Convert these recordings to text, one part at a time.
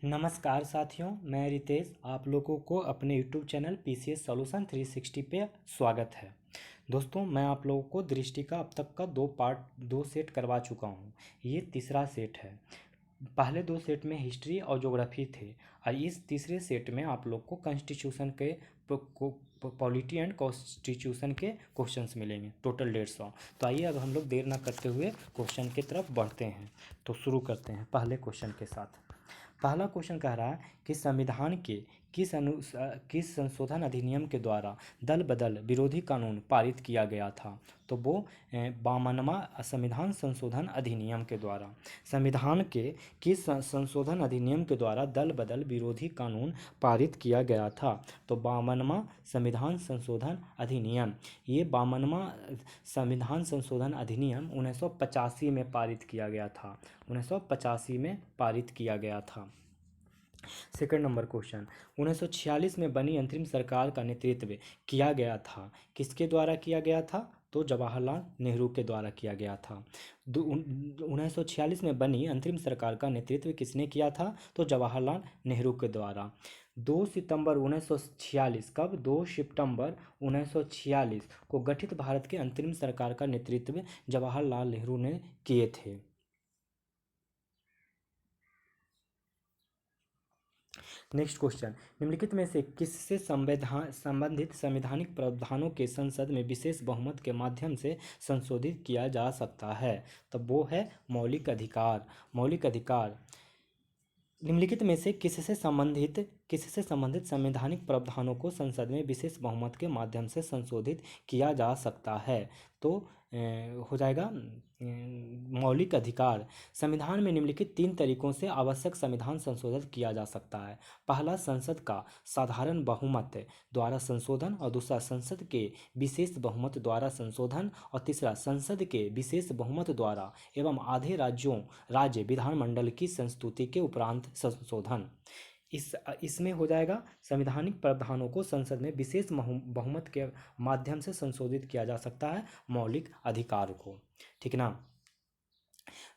नमस्कार साथियों, मैं रितेश आप लोगों को अपने YouTube चैनल PCS सॉल्यूशन 360 पे स्वागत है। दोस्तों, मैं आप लोगों को दृष्टि का अब तक का दो सेट करवा चुका हूँ। ये तीसरा सेट है। पहले दो सेट में हिस्ट्री और ज्योग्राफी थे और इस तीसरे सेट में आप लोग को कॉन्स्टिट्यूशन के पॉलिटी एंड कॉन्स्टिट्यूशन के क्वेश्चंस मिलेंगे, टोटल 150। तो आइए अब हम लोग देर ना करते हुए क्वेश्चन की तरफ बढ़ते हैं। तो शुरू करते हैं पहले क्वेश्चन के साथ। पहला क्वेश्चन कह रहा है कि संविधान के किस संशोधन अधिनियम के द्वारा दल बदल विरोधी कानून पारित किया गया था। तो वो 52वां संविधान संशोधन अधिनियम के द्वारा। संविधान के किस संशोधन अधिनियम के द्वारा दल बदल विरोधी कानून पारित किया गया था। तो 52वां संविधान संशोधन अधिनियम। ये 52वां संविधान संशोधन अधिनियम 1985 में पारित किया गया था। 1985 में पारित किया गया था। सेकंड नंबर क्वेश्चन, 1946 में बनी अंतरिम सरकार का नेतृत्व किया गया था। किसके द्वारा किया गया था। तो जवाहरलाल नेहरू के द्वारा किया गया था। 1946 में बनी अंतरिम सरकार का नेतृत्व किसने किया था। तो जवाहरलाल नेहरू के द्वारा। 2 सितंबर 1946 कब 2 सितंबर 1946 को गठित भारत के अंतरिम सरकार का नेतृत्व जवाहरलाल नेहरू ने किए थे। नेक्स्ट क्वेश्चन, निम्नलिखित में से किससे संबंधित संवैधानिक प्रावधानों के संसद में विशेष बहुमत के माध्यम से संशोधित किया जा सकता है। तब वो है मौलिक अधिकार। मौलिक अधिकार निम्नलिखित में से किससे संबंधित संवैधानिक प्रावधानों को संसद में विशेष बहुमत के माध्यम से संशोधित किया जा सकता है। तो हो जाएगा मौलिक अधिकार। संविधान में निम्नलिखित 3 तरीकों से आवश्यक संविधान संशोधन किया जा सकता है। पहला, संसद का साधारण बहुमत द्वारा संशोधन, और दूसरा संसद के विशेष बहुमत द्वारा संशोधन, और तीसरा संसद के विशेष बहुमत द्वारा एवं आधे राज्य विधानमंडल की संस्तुति के उपरांत संशोधन। इसमें हो जाएगा संवैधानिक प्रावधानों को संसद में विशेष बहुमत के माध्यम से संशोधित किया जा सकता है, मौलिक अधिकार को। ठीक ना।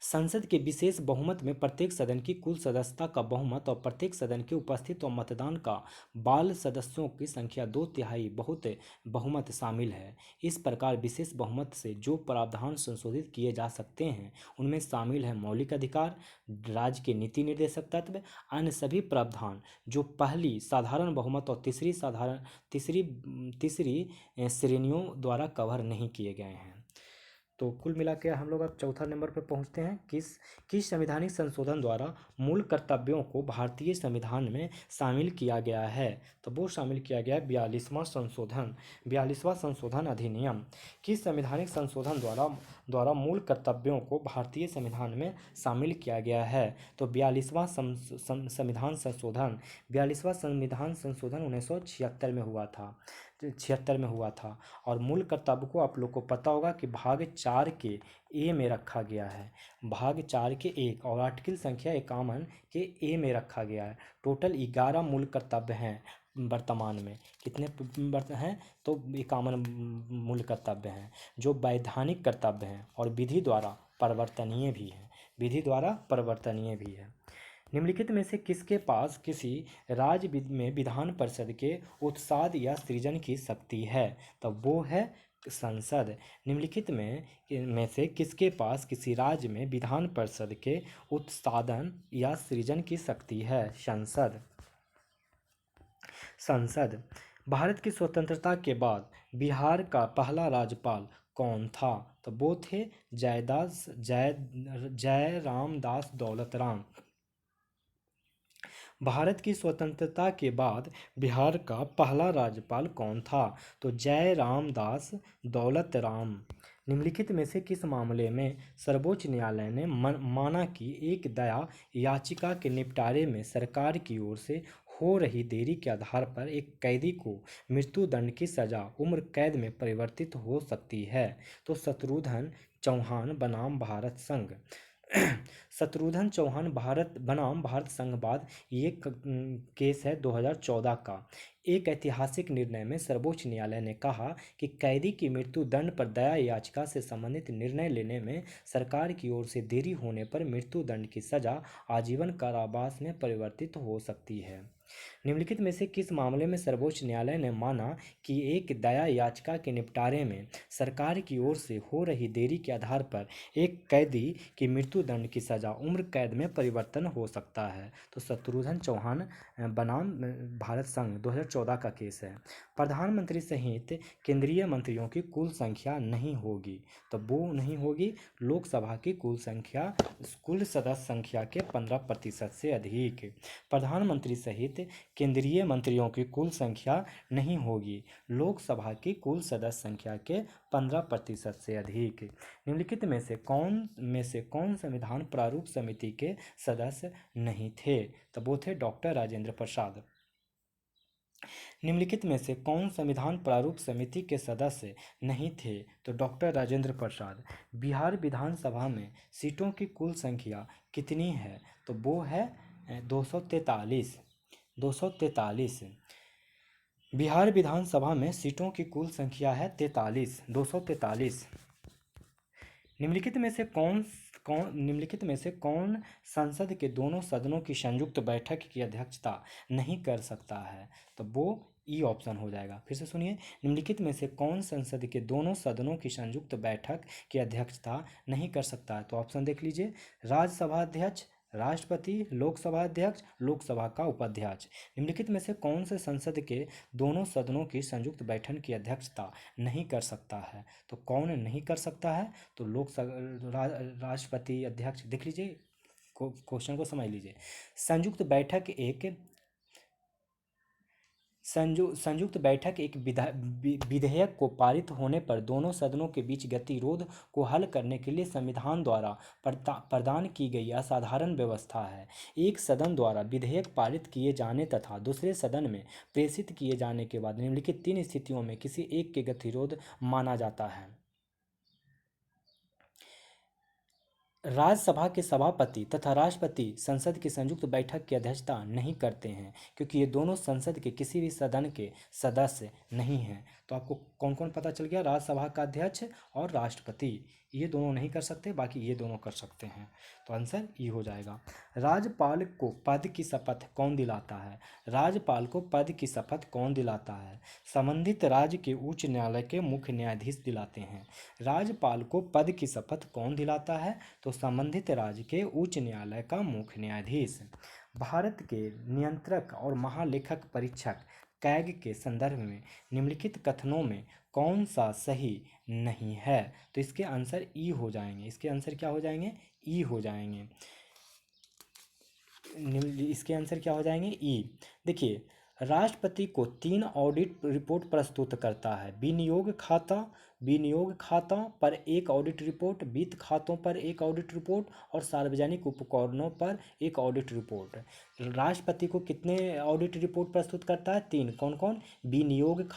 संसद के विशेष बहुमत में प्रत्येक सदन की कुल सदस्यता का बहुमत और प्रत्येक सदन के उपस्थित और मतदान का बाल सदस्यों की संख्या 2/3 बहुमत शामिल है। इस प्रकार विशेष बहुमत से जो प्रावधान संशोधित किए जा सकते हैं उनमें शामिल है मौलिक अधिकार, राज्य के नीति निर्देशक तत्व, अन्य सभी प्रावधान जो पहली साधारण बहुमत और तीसरी श्रेणियों द्वारा कवर नहीं किए गए हैं। तो कुल मिला के हम लोग अब चौथा नंबर पर पहुंचते हैं। किस संवैधानिक संशोधन द्वारा मूल कर्तव्यों को भारतीय संविधान में शामिल किया गया है। तो वो शामिल किया गया है 42वां संशोधन अधिनियम। किस संवैधानिक संशोधन द्वारा मूल कर्तव्यों को भारतीय संविधान में शामिल किया गया है। तो 42वां संविधान संशोधन। 42वां संविधान संशोधन 1976 में हुआ था। 76 में हुआ था। और मूल कर्तव्य को आप लोग को पता होगा कि भाग 4 के ए में रखा गया है। भाग 4 के 1 और आर्टिकल संख्या 51 के ए में रखा गया है। टोटल 11 मूल कर्तव्य हैं। वर्तमान में कितने हैं। तो 51 मूल कर्तव्य हैं जो वैधानिक कर्तव्य हैं और विधि द्वारा परिवर्तनीय भी हैं। विधि द्वारा परिवर्तनीय भी है। निम्नलिखित में से किसके पास किसी राज्य में विधान परिषद के उत्साद या सृजन की शक्ति है। तब वो है संसद। निम्नलिखित में से किसके पास किसी राज्य में विधान परिषद के उत्सादन या सृजन की शक्ति है। संसद। भारत की स्वतंत्रता के बाद बिहार का पहला राज्यपाल कौन था। तो वो थे जय रामदास दौलत राम। भारत की स्वतंत्रता के बाद बिहार का पहला राज्यपाल कौन था। तो जय रामदास दौलत राम। निम्नलिखित में से किस मामले में सर्वोच्च न्यायालय ने माना कि एक दया याचिका के निपटारे में सरकार की ओर से हो रही देरी के आधार पर एक कैदी को मृत्युदंड की सजा उम्र कैद में परिवर्तित हो सकती है। तो शत्रुघ्न चौहान बनाम भारत संघ। शत्रुघ्न चौहान भारत बनाम भारत संघवाद, ये केस है 2014 का। एक ऐतिहासिक निर्णय में सर्वोच्च न्यायालय ने कहा कि कैदी की मृत्यु दंड पर दया याचिका से संबंधित निर्णय लेने में सरकार की ओर से देरी होने पर मृत्यु दंड की सजा आजीवन कारावास में परिवर्तित हो सकती है। निम्नलिखित में से किस मामले में सर्वोच्च न्यायालय ने माना कि एक दया याचिका के निपटारे में सरकार की ओर से हो रही देरी के आधार पर एक कैदी की मृत्यु दंड की सजा उम्र कैद में परिवर्तन हो सकता है? तो शत्रुघ्न चौहान बनाम भारत संघ 2014 का केस है। प्रधानमंत्री सहित केंद्रीय मंत्रियों की कुल संख्या नहीं होगी, तो वो नहीं होगी लोकसभा की कुल सदस्य संख्या के 15% से अधिक। प्रधानमंत्री सहित केंद्रीय मंत्रियों की कुल संख्या नहीं होगी लोकसभा की कुल सदस्य संख्या के 15% से अधिक। निम्नलिखित में से कौन संविधान प्रारूप समिति के सदस्य नहीं थे? तो वो थे डॉक्टर राजेंद्र प्रसाद। निम्नलिखित में से कौन संविधान प्रारूप समिति के सदस्य नहीं थे? तो डॉक्टर राजेंद्र प्रसाद। बिहार विधानसभा में सीटों की कुल संख्या कितनी है? तो वो है 243। 243। बिहार विधानसभा में सीटों की कुल संख्या है 43, 243। निम्नलिखित में से कौन संसद के दोनों सदनों की संयुक्त बैठक की अध्यक्षता नहीं कर सकता है? तो वो ई ऑप्शन हो जाएगा। फिर से सुनिए, निम्नलिखित में से कौन संसद के दोनों सदनों की संयुक्त बैठक की अध्यक्षता नहीं कर सकता है? तो ऑप्शन देख लीजिए, राज्यसभा अध्यक्ष, राष्ट्रपति, लोकसभा अध्यक्ष, लोकसभा का उपाध्यक्ष। निम्नलिखित में से कौन से संसद के दोनों सदनों की संयुक्त बैठक की अध्यक्षता नहीं कर सकता है? तो कौन नहीं कर सकता है? तो राष्ट्रपति अध्यक्ष। देख लीजिए, क्वेश्चन को समझ लीजिए। संयुक्त बैठक एक विधेयक को पारित होने पर दोनों सदनों के बीच गतिरोध को हल करने के लिए संविधान द्वारा प्रदान की गई असाधारण व्यवस्था है। एक सदन द्वारा विधेयक पारित किए जाने तथा दूसरे सदन में प्रेषित किए जाने के बाद निम्नलिखित 3 स्थितियों में किसी एक के गतिरोध माना जाता है। राज्यसभा के सभापति तथा राष्ट्रपति संसद की संयुक्त बैठक की अध्यक्षता नहीं करते हैं, क्योंकि ये दोनों संसद के किसी भी सदन के सदस्य नहीं हैं। तो आपको कौन कौन पता चल गया? राज्यसभा का अध्यक्ष और राष्ट्रपति, ये दोनों नहीं कर सकते, बाकी ये दोनों कर सकते हैं। तो आंसर ई हो जाएगा। राज्यपाल को पद की शपथ कौन दिलाता है? राज्यपाल को पद की शपथ कौन दिलाता है? संबंधित राज्य के उच्च न्यायालय के मुख्य न्यायाधीश दिलाते हैं। राज्यपाल को पद की शपथ कौन दिलाता है? तो संबंधित राज्य के उच्च न्यायालय का मुख्य न्यायाधीश। भारत के नियंत्रक और महालेखक परीक्षक कैग के संदर्भ में निम्नलिखित कथनों में कौन सा सही नहीं है? तो इसके आंसर ई हो जाएंगे। इसके आंसर क्या हो जाएंगे? ई हो जाएंगे। इसके आंसर क्या हो जाएंगे? ई। देखिए, राष्ट्रपति को 3 ऑडिट रिपोर्ट प्रस्तुत करता है। विनियोग खाता पर 1 ऑडिट रिपोर्ट, वित्त खातों पर 1 ऑडिट रिपोर्ट और सार्वजनिक उपकरणों पर 1 ऑडिट रिपोर्ट। राष्ट्रपति को कितने ऑडिट रिपोर्ट प्रस्तुत करता है? 3। कौन कौन? विनियोग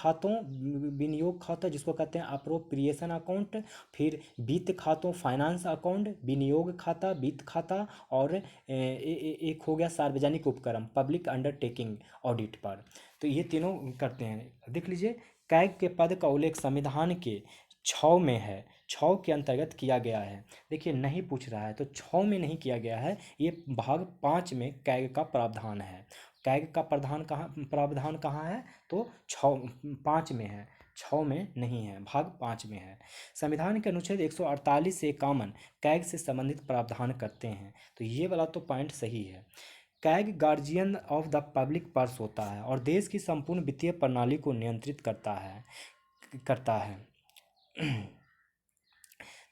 खाता जिसको कहते हैं अप्रोप्रिएशन अकाउंट, फिर वित्त खातों फाइनेंस अकाउंट, विनियोग खाता, वित्त खाता, और एक हो गया सार्वजनिक उपक्रम पब्लिक अंडरटेकिंग ऑडिट पर। तो ये तीनों करते हैं। देख लीजिए, कैग के पद का उल्लेख संविधान के 6 में है, 6 के अंतर्गत किया गया है। देखिए, नहीं पूछ रहा है तो 6 में नहीं किया गया है, ये भाग 5 में कैग का प्रावधान है। कैग का प्रावधान कहाँ है? तो 5 में है, 6 में नहीं है, भाग 5 में है। संविधान के अनुच्छेद 148 से 51 कैग से संबंधित प्रावधान करते हैं। तो ये वाला तो पॉइंट सही है। CAG guardian of the public purse होता है और देश की संपूर्ण वित्तीय प्रणाली को नियंत्रित करता है।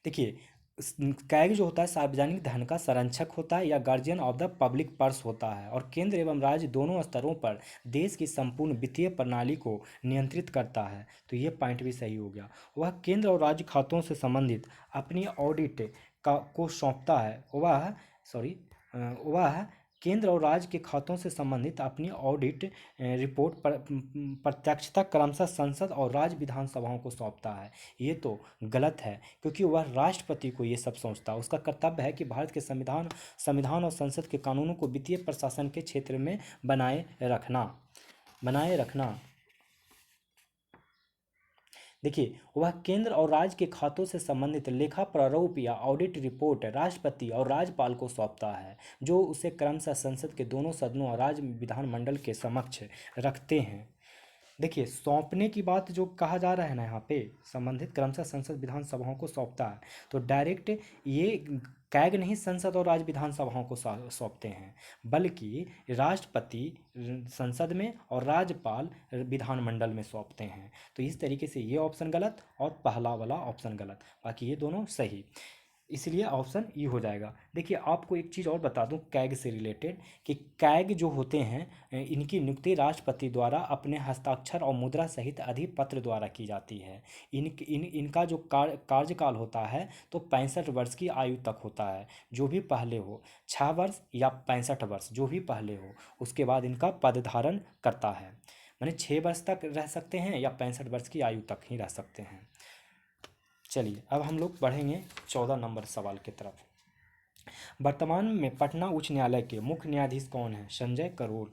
देखिए, कैग जो होता है सार्वजनिक धन का संरक्षक होता है या guardian of the public purse होता है, और केंद्र एवं राज्य दोनों स्तरों पर देश की संपूर्ण वित्तीय प्रणाली को नियंत्रित करता है। तो ये पॉइंट भी सही हो गया। वह केंद्र और राज्य खातों से संबंधित अपनी ऑडिट को सौंपता है। वह केंद्र और राज्य के खातों से संबंधित अपनी ऑडिट रिपोर्ट पर प्रत्यक्षता क्रमशः संसद और राज्य विधानसभाओं को सौंपता है। ये तो गलत है, क्योंकि वह राष्ट्रपति को ये सब सोचता है। उसका कर्तव्य है कि भारत के संविधान और संसद के कानूनों को वित्तीय प्रशासन के क्षेत्र में बनाए रखना। देखिए, वह केंद्र और राज्य के खातों से संबंधित लेखा प्रारूप या ऑडिट रिपोर्ट राष्ट्रपति और राज्यपाल को सौंपता है, जो उसे क्रमशः संसद के दोनों सदनों और राज्य विधानमंडल के समक्ष रखते हैं। देखिए, सौंपने की बात जो कहा जा रहा है ना, यहाँ पे संबंधित क्रमशः संसद विधानसभाओं को सौंपता है, तो डायरेक्ट ये कैग नहीं संसद और राज्य विधानसभाओं को सौंपते हैं, बल्कि राष्ट्रपति संसद में और राज्यपाल विधानमंडल में सौंपते हैं। तो इस तरीके से ये ऑप्शन गलत और पहला वाला ऑप्शन गलत, बाकी ये दोनों सही, इसलिए ऑप्शन ई हो जाएगा। देखिए, आपको एक चीज़ और बता दूं कैग से रिलेटेड, कि कैग जो होते हैं इनकी नियुक्ति राष्ट्रपति द्वारा अपने हस्ताक्षर और मुद्रा सहित अधिपत्र द्वारा की जाती है। इनका जो कार्यकाल होता है तो 65 वर्ष की आयु तक होता है, जो भी पहले हो, 6 वर्ष या 65 वर्ष जो भी पहले हो, उसके बाद इनका पद धारण करता है। माने 6 वर्ष तक रह सकते हैं या 65 वर्ष की आयु तक ही रह सकते हैं। चलिए, अब हम लोग बढ़ेंगे 14 नंबर सवाल की तरफ। वर्तमान में पटना उच्च न्यायालय के मुख्य न्यायाधीश कौन है? संजय करोल।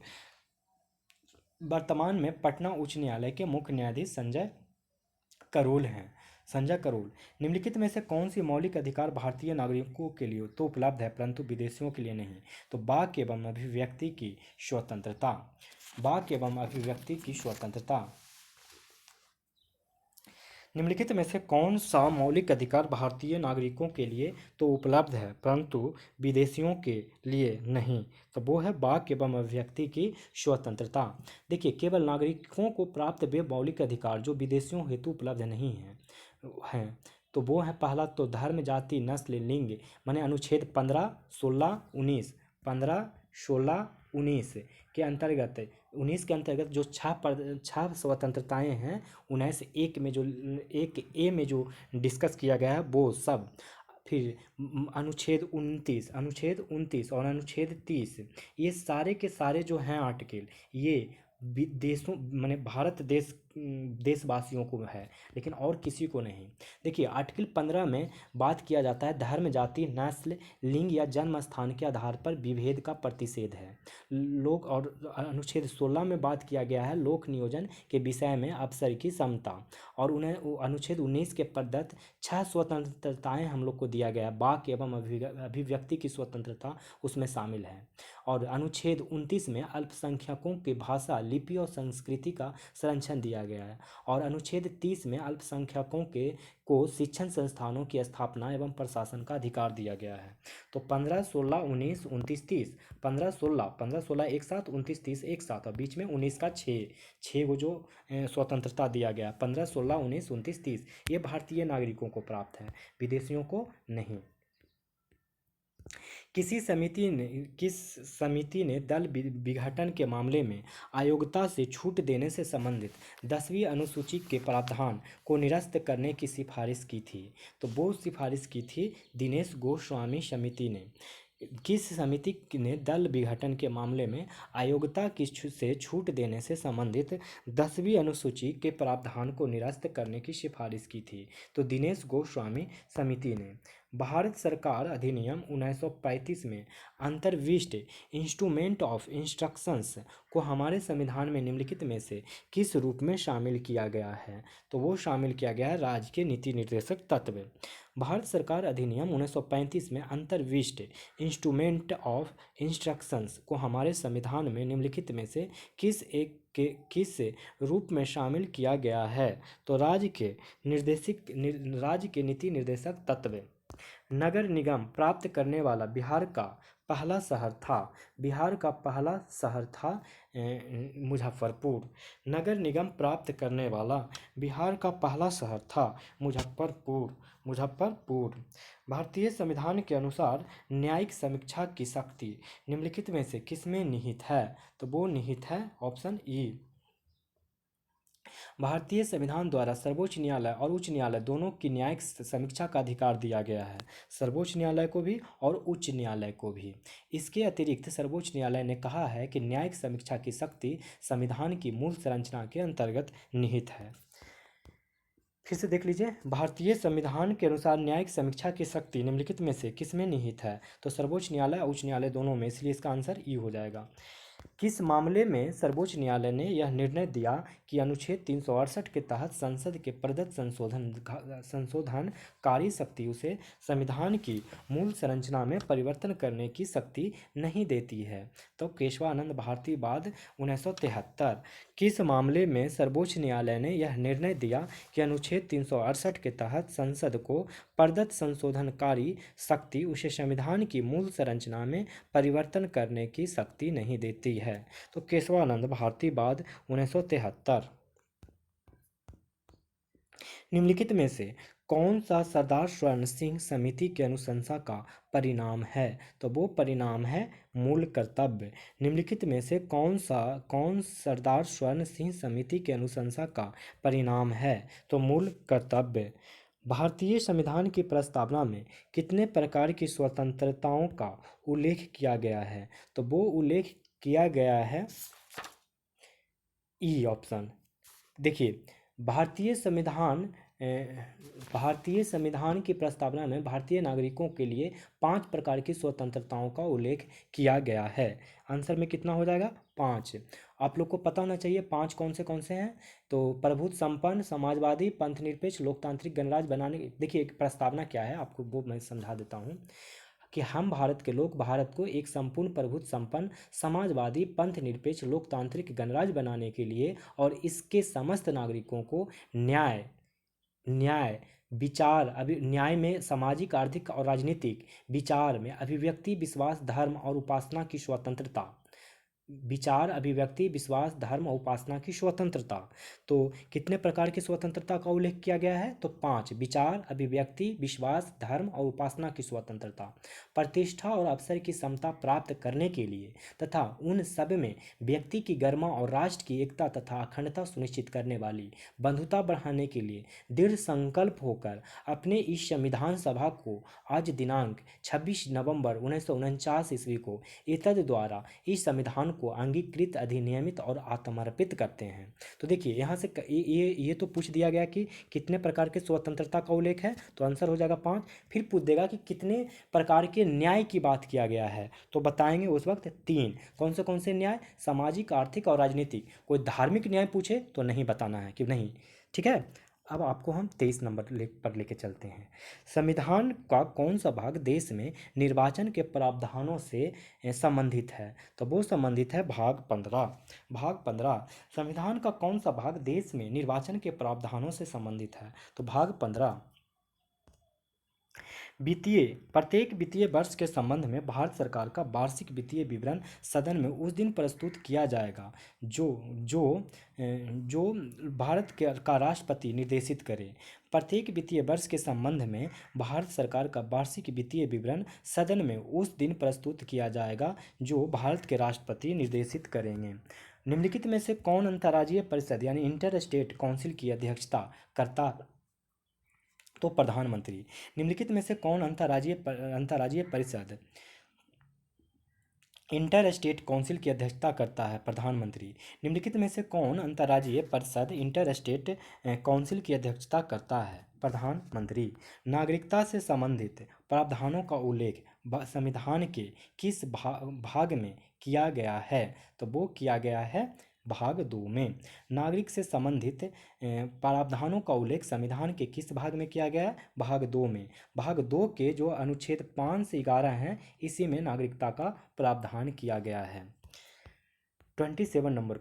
वर्तमान में पटना उच्च न्यायालय के मुख्य न्यायाधीश संजय करोल हैं। संजय करोल। निम्नलिखित में से कौन सी मौलिक अधिकार भारतीय नागरिकों के लिए तो उपलब्ध है परंतु विदेशियों के लिए नहीं? तो वाक एवं अभिव्यक्ति की स्वतंत्रता। वाक एवं अभिव्यक्ति की स्वतंत्रता। निम्नलिखित में से कौन सा मौलिक अधिकार भारतीय नागरिकों के लिए तो उपलब्ध है परंतु विदेशियों के लिए नहीं? तो वो है वाक एवं अभिव्यक्ति की स्वतंत्रता। देखिए, केवल नागरिकों को प्राप्त वे मौलिक अधिकार जो विदेशियों हेतु उपलब्ध नहीं हैं, तो वो है पहला तो धर्म, जाति, नस्ल, लिंग, माने अनुच्छेद 15, 16, 19, 15, 16, 19 के अंतर्गत 19 के अंतर्गत जो छह स्वतंत्रताएं हैं, उन्हें से एक में जो एक ए में जो डिस्कस किया गया है वो सब। फिर अनुच्छेद 29 और अनुच्छेद 30, ये सारे के सारे जो हैं आर्टिकल, ये देशों माने भारत देशवासियों को है, लेकिन और किसी को नहीं। देखिए, आर्टिकल 15 में बात किया जाता है धर्म, जाति, नस्ल, लिंग या जन्म स्थान के आधार पर विभेद का प्रतिषेध है। लोक और अनुच्छेद 16 में बात किया गया है लोक नियोजन के विषय में अवसर की समता, और उन्हें अनुच्छेद 19 के प्रदत्त 6 स्वतंत्रताएं हम लोग को दिया गया है। वाक एवं अभिव्यक्ति की स्वतंत्रता उसमें शामिल है। और अनुच्छेद 29 में अल्पसंख्यकों की भाषा, लिपि और संस्कृति का संरक्षण दिया गया है। और अनुच्छेद 30 में अल्पसंख्यकों को शिक्षण संस्थानों की स्थापना एवं प्रशासन का अधिकार दिया गया है। तो 15, 16, 19, 29, 30, 15, 16 एक साथ, 29, 30 एक साथ, और बीच में 19 का 6 को जो स्वतंत्रता दिया गया, 15, 16, 19, 29, 30, ये भारतीय नागरिकों को प्राप्त है, विदेशियों को नहीं। किस समिति ने दल विघटन के मामले में अयोग्यता से छूट देने से संबंधित 10वीं अनुसूची के प्रावधान को निरस्त करने की सिफारिश की थी? तो वो सिफारिश की थी दिनेश गोस्वामी समिति ने। किस समिति ने दल विघटन के मामले में अयोग्यता से छूट देने से संबंधित 10वीं अनुसूची के प्रावधान को निरस्त करने की सिफारिश की थी? तो दिनेश गोस्वामी समिति ने। भारत सरकार अधिनियम 1935 में अंतर्विष्ट इंस्ट्रूमेंट ऑफ इंस्ट्रक्शंस को हमारे संविधान में निम्नलिखित में से किस रूप में शामिल किया गया है? तो वो शामिल किया गया है राज्य के नीति निर्देशक तत्व। भारत सरकार अधिनियम 1935 में अंतर्विष्ट इंस्ट्रूमेंट ऑफ इंस्ट्रक्शंस को हमारे संविधान में निम्नलिखित में से किस रूप में शामिल किया गया है? तो राज्य के नीति निर्देशक तत्व। नगर निगम प्राप्त करने वाला बिहार का पहला शहर था मुजफ्फरपुर। नगर निगम प्राप्त करने वाला बिहार का पहला शहर था मुजफ्फरपुर। भारतीय संविधान के अनुसार न्यायिक समीक्षा की शक्ति निम्नलिखित में से किसमें निहित है? तो वो निहित है ऑप्शन ई, भारतीय संविधान द्वारा सर्वोच्च न्यायालय और उच्च न्यायालय दोनों की न्यायिक समीक्षा का अधिकार दिया गया है, सर्वोच्च न्यायालय को भी और उच्च न्यायालय को भी। इसके अतिरिक्त सर्वोच्च न्यायालय ने कहा है कि न्यायिक समीक्षा की शक्ति संविधान की मूल संरचना के अंतर्गत निहित है। फिर से देख लीजिए, भारतीय संविधान के अनुसार न्यायिक समीक्षा की शक्ति निम्नलिखित में से किसमें निहित है? तो सर्वोच्च न्यायालय और उच्च न्यायालय दोनों में, इसलिए इसका आंसर ई हो जाएगा। किस मामले में सर्वोच्च न्यायालय ने यह निर्णय दिया कि अनुच्छेद 368 के तहत संसद के प्रदत्त संशोधनकारी शक्ति उसे संविधान की मूल संरचना में परिवर्तन करने की शक्ति नहीं देती है? तो केशवानंद भारती बाद 1973। किस मामले में सर्वोच्च न्यायालय ने यह निर्णय दिया कि अनुच्छेद 368 के तहत संसद को प्रदत्त संशोधनकारी शक्ति उसे संविधान की मूल संरचना में परिवर्तन करने की शक्ति नहीं देती है? तो केशवानंद भारती बाद 1973। निम्नलिखित में से कौन सा सरदार स्वर्ण सिंह समिति की अनुशंसा का परिणाम है? तो वो परिणाम है मूल कर्तव्य। निम्नलिखित में से कौन सरदार स्वर्ण सिंह समिति की अनुशंसा का परिणाम है? तो मूल कर्तव्य। भारतीय संविधान की प्रस्तावना में कितने प्रकार की स्वतंत्रताओं का उल्लेख किया गया है? तो वो उल्लेख किया गया है ई ऑप्शन। देखिए, भारतीय संविधान की प्रस्तावना में भारतीय नागरिकों के लिए 5 प्रकार की स्वतंत्रताओं का उल्लेख किया गया है। आंसर में कितना हो जाएगा? 5। आप लोग को पता होना चाहिए 5 कौन से हैं। तो प्रभुत्व संपन्न, समाजवादी, पंथनिरपेक्ष, लोकतांत्रिक, गणराज्य बनाने। देखिए, एक प्रस्तावना क्या है आपको वो मैं समझा देता हूँ कि हम भारत के लोग भारत को एक संपूर्ण प्रभुत्व संपन्न, समाजवादी, पंथनिरपेक्ष, लोकतांत्रिक गणराज्य बनाने के लिए और इसके समस्त नागरिकों को न्याय न्याय में सामाजिक, आर्थिक और राजनीतिक विचार में अभिव्यक्ति, विश्वास, धर्म और उपासना की स्वतंत्रता, विचार, अभिव्यक्ति, विश्वास, धर्म और उपासना की स्वतंत्रता। तो कितने प्रकार की स्वतंत्रता का उल्लेख किया गया है? तो 5। विचार, अभिव्यक्ति, विश्वास, धर्म और उपासना की स्वतंत्रता, प्रतिष्ठा और अवसर की समता प्राप्त करने के लिए तथा उन सब में व्यक्ति की गरिमा और राष्ट्र की एकता तथा अखंडता सुनिश्चित करने वाली बंधुता बढ़ाने के लिए दृढ़ संकल्प होकर अपने इस संविधान सभा को आज दिनांक 26 नवंबर 1949 ईस्वी को एतद द्वारा इस संविधान को अंगीकृत, अधिनियमित और आत्मर्पित करते हैं। तो देखिए, यहाँ से ये तो पूछ दिया गया कि कितने प्रकार के स्वतंत्रता का उल्लेख है, तो आंसर हो जाएगा 5। फिर पूछ देगा कि कितने प्रकार के न्याय की बात किया गया है, तो बताएंगे उस वक्त 3। कौन से न्याय? सामाजिक, आर्थिक और राजनीतिक। कोई धार्मिक न्याय पूछे तो नहीं बताना है कि नहीं, ठीक है। अब आपको हम 23 नंबर पर लेके चलते हैं। संविधान का कौन सा भाग देश में निर्वाचन के प्रावधानों से संबंधित है? तो वो संबंधित है भाग 15। भाग 15। संविधान का कौन सा भाग देश में निर्वाचन के प्रावधानों से संबंधित है? तो भाग 15। प्रत्येक वित्तीय वर्ष के संबंध में भारत सरकार का वार्षिक वित्तीय विवरण सदन में उस दिन प्रस्तुत किया जाएगा जो भारत का राष्ट्रपति निर्देशित करे। प्रत्येक वित्तीय वर्ष के संबंध में भारत सरकार का वार्षिक वित्तीय विवरण सदन में उस दिन प्रस्तुत किया जाएगा जो भारत के राष्ट्रपति निर्देशित करेंगे। निम्नलिखित में से कौन अंतर्राज्यीय परिषद यानी इंटर स्टेट काउंसिल की अध्यक्षता करता? तो प्रधानमंत्री। निम्नलिखित में से कौन अंतर्राज्यीय परिषद इंटर स्टेट काउंसिल की अध्यक्षता करता है? प्रधानमंत्री। निम्नलिखित में से कौन अंतर्राज्यीय परिषद इंटर स्टेट काउंसिल की अध्यक्षता करता है? प्रधानमंत्री। नागरिकता से संबंधित प्रावधानों का उल्लेख संविधान के किस भाग में किया गया है? तो वो किया गया है भाग 2 में। नागरिक से संबंधित प्रावधानों का उल्लेख संविधान के किस भाग में किया गया है? भाग 2 में। भाग 2 के जो अनुच्छेद 5 से 11 हैं, इसी में नागरिकता का प्रावधान किया गया है। 27 नंबर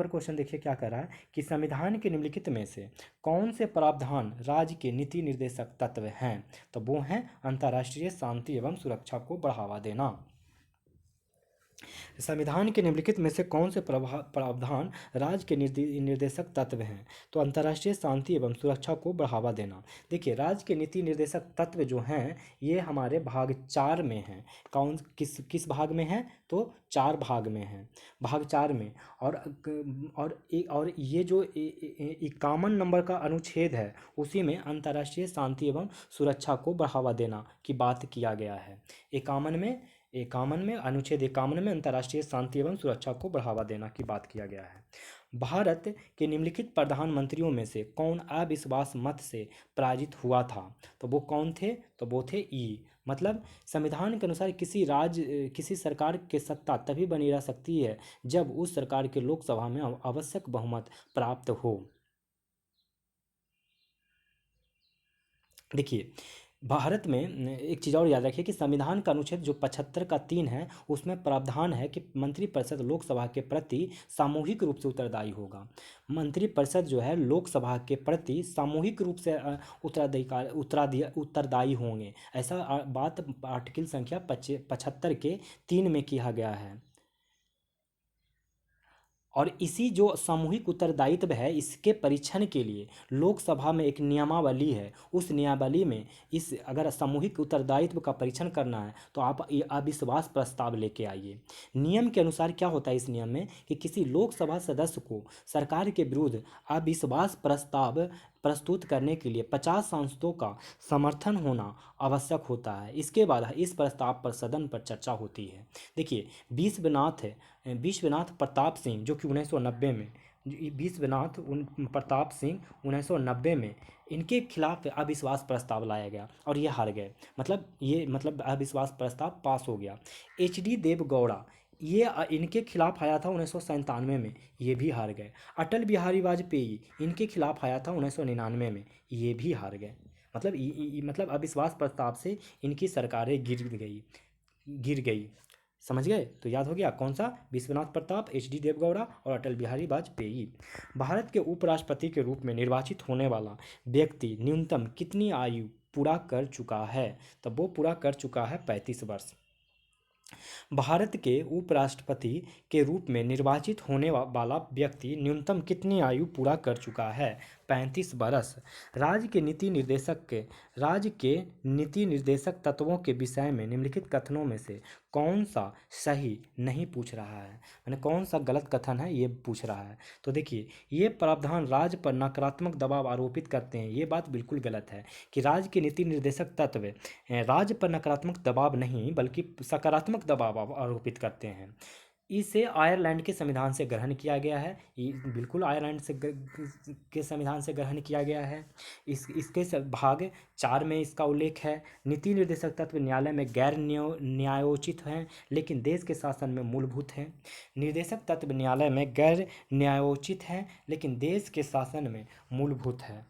क्वेश्चन देखिए क्या कर रहा है कि संविधान के निम्नलिखित में से कौन से प्रावधान राज्य के नीति निर्देशक तत्व हैं? तो वो हैं अंतर्राष्ट्रीय शांति एवं सुरक्षा को बढ़ावा देना, संविधान के निम्नलिखित में से कौन से प्रावधान राज्य के निर्देशक तत्व हैं? तो अंतर्राष्ट्रीय शांति एवं सुरक्षा को बढ़ावा देना। देखिए, राज्य के नीति निर्देशक तत्व जो हैं ये हमारे भाग 4 में हैं। कौन किस किस भाग में हैं? तो 4 भाग में हैं, भाग 4 में। और ये जो 51 नंबर का अनुच्छेद है उसी में अंतर्राष्ट्रीय शांति एवं सुरक्षा को बढ़ावा देना की बात किया गया है। 51 में अनुच्छेद 51 में अंतर्राष्ट्रीय शांति एवं सुरक्षा को बढ़ावा देना की बात किया गया है। भारत के निम्नलिखित प्रधानमंत्रियों में से कौन अविश्वास मत से पराजित हुआ था? तो वो कौन थे? तो वो थे मतलब संविधान के अनुसार किसी सरकार की सत्ता तभी बनी रह सकती है जब उस सरकार के लोकसभा में आवश्यक बहुमत प्राप्त हो। देखिए, भारत में एक चीज़ और याद रखिए कि संविधान का अनुच्छेद जो 75 का 3 है उसमें प्रावधान है कि मंत्रिपरिषद लोकसभा के प्रति सामूहिक रूप से उत्तरदायी होगा। मंत्रिपरिषद जो है लोकसभा के प्रति सामूहिक रूप से उत्तरदायी होंगे। ऐसा बात आर्टिकल संख्या 75 के 3 में किया गया है। और इसी जो सामूहिक उत्तरदायित्व है इसके परीक्षण के लिए लोकसभा में एक नियमावली है। उस नियमावली में इस अगर सामूहिक उत्तरदायित्व का परीक्षण करना है तो आप अविश्वास प्रस्ताव लेके आइए। नियम के अनुसार क्या होता है इस नियम में कि किसी लोकसभा सदस्य को सरकार के विरुद्ध अविश्वास प्रस्ताव प्रस्तुत करने के लिए 50 सांसदों का समर्थन होना आवश्यक होता है। इसके बाद इस प्रस्ताव पर सदन पर चर्चा होती है। देखिए, विश्वनाथ प्रताप सिंह जो कि 1990 में विश्वनाथ प्रताप सिंह 1990 में इनके खिलाफ अविश्वास प्रस्ताव लाया गया और ये हार गए। मतलब अविश्वास प्रस्ताव पास हो गया। HD देवगौड़ा ये इनके खिलाफ आया था 1997 में, ये भी हार गए। अटल बिहारी वाजपेयी इनके खिलाफ आया था 1999 में, ये भी हार गए। मतलब अविश्वास प्रस्ताव से इनकी सरकारें गिर गई। समझ गए? तो याद हो गया कौन सा? विश्वनाथ प्रताप, HD देवगौड़ा और अटल बिहारी वाजपेयी। भारत के उपराष्ट्रपति के रूप में निर्वाचित होने वाला व्यक्ति न्यूनतम कितनी आयु पूरा कर चुका है? तब वो पूरा कर चुका है 35 वर्ष। भारत के उपराष्ट्रपति के रूप में निर्वाचित होने वाला व्यक्ति न्यूनतम कितनी आयु पूरा कर चुका है? 35 वर्ष। राज्य के नीति निर्देशक तत्वों के विषय में निम्नलिखित कथनों में से कौन सा सही नहीं पूछ रहा है, यानी कौन सा गलत कथन है ये पूछ रहा है। तो देखिए, ये प्रावधान राज्य पर नकारात्मक दबाव आरोपित करते हैं। ये बात बिल्कुल गलत है कि राज्य के नीति निर्देशक तत्व राज्य पर नकारात्मक दबाव नहीं बल्कि सकारात्मक दबाव आरोपित करते हैं। इसे आयरलैंड के संविधान से ग्रहण किया गया है। ये बिल्कुल आयरलैंड के संविधान से ग्रहण किया गया है। इसके भाग 4 में इसका उल्लेख है। नीति निर्देशक तत्व न्यायालय में गैर न्यायोचित हैं लेकिन देश के शासन में मूलभूत हैं। निर्देशक तत्व न्यायालय में गैर न्यायोचित हैं लेकिन देश के शासन में मूलभूत है।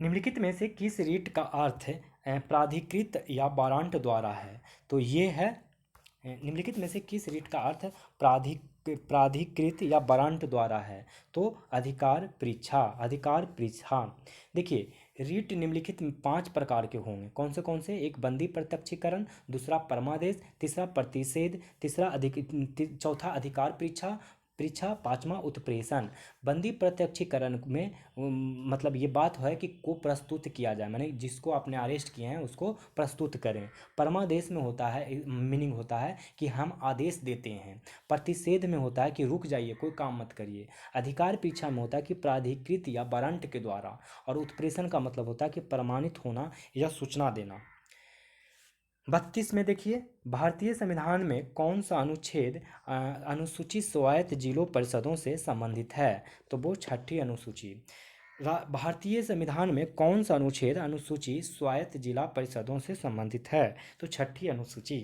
निम्नलिखित में से किस रीट का अर्थ प्राधिकृत या वारंट द्वारा है? तो ये है निम्नलिखित में से किस रीट का अर्थ प्राधिकृत या वारंट द्वारा है? तो अधिकार परीक्षा। देखिए, रीट निम्नलिखित 5 प्रकार के होंगे। कौन से? एक बंदी प्रत्यक्षीकरण, दूसरा परमादेश, तीसरा प्रतिषेध, चौथा अधिकार परीक्षा, पांचवा उत्प्रेषण। बंदी प्रत्यक्षीकरण में मतलब ये बात है कि को प्रस्तुत किया जाए, माने जिसको आपने अरेस्ट किए हैं उसको प्रस्तुत करें। परमादेश में होता है, मीनिंग होता है कि हम आदेश देते हैं। प्रतिषेध में होता है कि रुक जाइए, कोई काम मत करिए। अधिकार परीक्षा में होता है कि प्राधिकृत या वारंट के द्वारा। और उत्प्रेषण का मतलब होता है कि प्रमाणित होना या सूचना देना। 32 में देखिए, भारतीय संविधान में कौन सा अनुच्छेद अनुसूचित स्वायत्त जिलों परिषदों से संबंधित है? तो वो 6ठी अनुसूची। भारतीय संविधान में कौन सा अनुच्छेद अनुसूचित स्वायत्त जिला परिषदों से संबंधित है? तो 6ठी अनुसूची।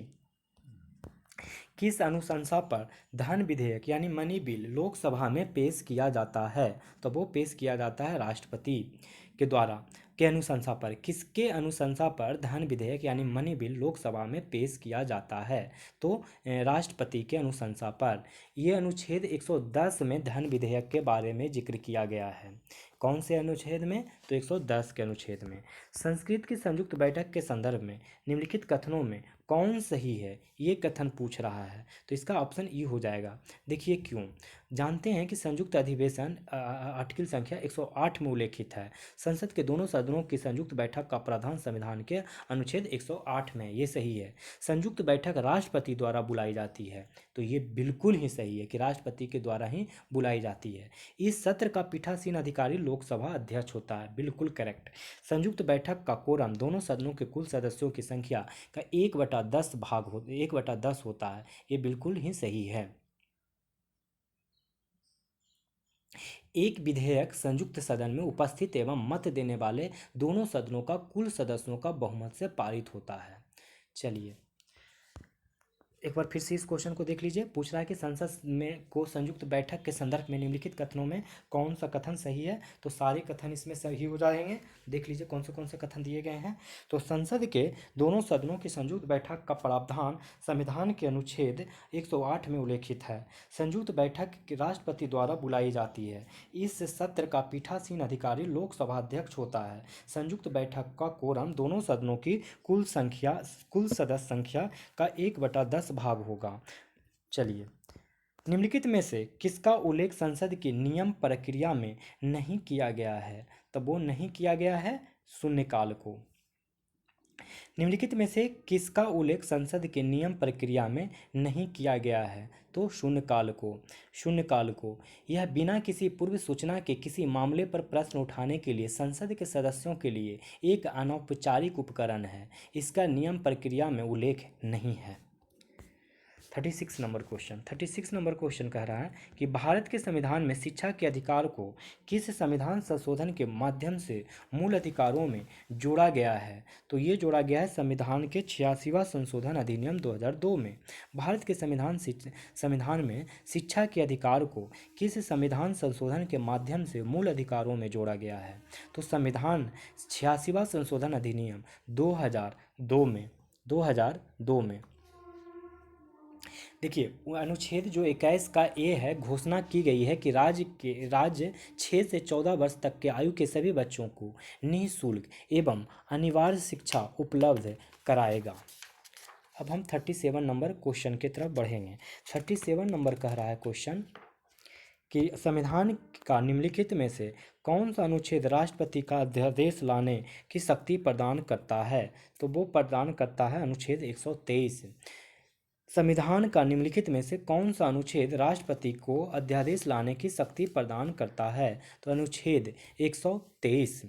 किस अनुशंसा पर धन विधेयक यानी मनी बिल लोकसभा में पेश किया जाता है? तो वो पेश किया जाता है राष्ट्रपति के द्वारा के अनुशंसा पर। किसके अनुशंसा पर धन विधेयक यानी मनी बिल लोकसभा में पेश किया जाता है? तो राष्ट्रपति के अनुशंसा पर। यह अनुच्छेद 110 में धन विधेयक के बारे में जिक्र किया गया है। कौन से अनुच्छेद में? तो 110 के अनुच्छेद में। संस्कृत की संयुक्त बैठक के संदर्भ में निम्नलिखित कथनों में कौन सही है, ये कथन पूछ रहा है। तो इसका ऑप्शन ई हो जाएगा। देखिए क्यों। जानते हैं कि संयुक्त अधिवेशन आर्टिकल संख्या 108 में उल्लेखित है। संसद के दोनों सदनों की संयुक्त बैठक का प्रावधान संविधान के अनुच्छेद 108 में, ये सही है। संयुक्त बैठक राष्ट्रपति द्वारा बुलाई जाती है, तो ये बिल्कुल ही सही है कि राष्ट्रपति के द्वारा ही बुलाई जाती है। इस सत्र का पीठासीन अधिकारी लोकसभा अध्यक्ष होता है, बिल्कुल करेक्ट। संयुक्त बैठक का कोरम दोनों सदनों के कुल सदस्यों की संख्या का 1/10 होता है, ये बिल्कुल ही सही है। एक विधेयक संयुक्त सदन में उपस्थित एवं मत देने वाले दोनों सदनों का कुल सदस्यों का बहुमत से पारित होता है। चलिए एक बार फिर से इस क्वेश्चन को देख लीजिए। पूछ रहा है कि संसद में को संयुक्त बैठक के संदर्भ में निम्नलिखित कथनों में कौन सा कथन सही है। तो सारे कथन इसमें सही हो जाएंगे। देख लीजिए कौन से कथन दिए गए हैं। तो संसद के दोनों सदनों की संयुक्त बैठक का प्रावधान संविधान के अनुच्छेद 108 में उल्लेखित है। संयुक्त बैठक राष्ट्रपति द्वारा बुलाई जाती है। इस सत्र का पीठासीन अधिकारी लोकसभा अध्यक्ष होता है। संयुक्त बैठक का कोरम दोनों सदनों की कुल सदस्य संख्या का 1/10 भाग होगा। चलिए निम्नलिखित में से किसका उल्लेख संसद की नियम प्रक्रिया में नहीं किया गया है। तब वो नहीं किया गया है शून्यकाल को। निम्नलिखित में से किसका उल्लेख संसद के नियम प्रक्रिया में नहीं किया गया है। तो शून्यकाल को यह बिना किसी पूर्व सूचना के किसी मामले पर प्रश्न उठाने के लिए संसद के सदस्यों के लिए एक अनौपचारिक उपकरण है। इसका नियम प्रक्रिया में उल्लेख नहीं है। 36 नंबर क्वेश्चन कह रहा है कि भारत के संविधान में शिक्षा के अधिकार को किस संविधान संशोधन के माध्यम से मूल अधिकारों में जोड़ा गया है। तो ये जोड़ा गया है संविधान के 86वां संशोधन अधिनियम 2002 में। भारत के संविधान में शिक्षा के अधिकार को किस संविधान संशोधन के माध्यम से मूल अधिकारों में जोड़ा गया है। तो संविधान 86वां संशोधन अधिनियम 2002 में देखिए अनुच्छेद जो 21 का ए है, घोषणा की गई है कि राज्य 6 से 14 वर्ष तक के आयु के सभी बच्चों को निःशुल्क एवं अनिवार्य शिक्षा उपलब्ध कराएगा। अब हम 37 नंबर क्वेश्चन की तरफ बढ़ेंगे। 37 नंबर कह रहा है क्वेश्चन कि संविधान का निम्नलिखित में से कौन सा अनुच्छेद राष्ट्रपति का अध्यादेश लाने की शक्ति प्रदान करता है। तो वो प्रदान करता है अनुच्छेद 123। संविधान का निम्नलिखित में से कौन सा अनुच्छेद राष्ट्रपति को अध्यादेश लाने की शक्ति प्रदान करता है। तो अनुच्छेद 123।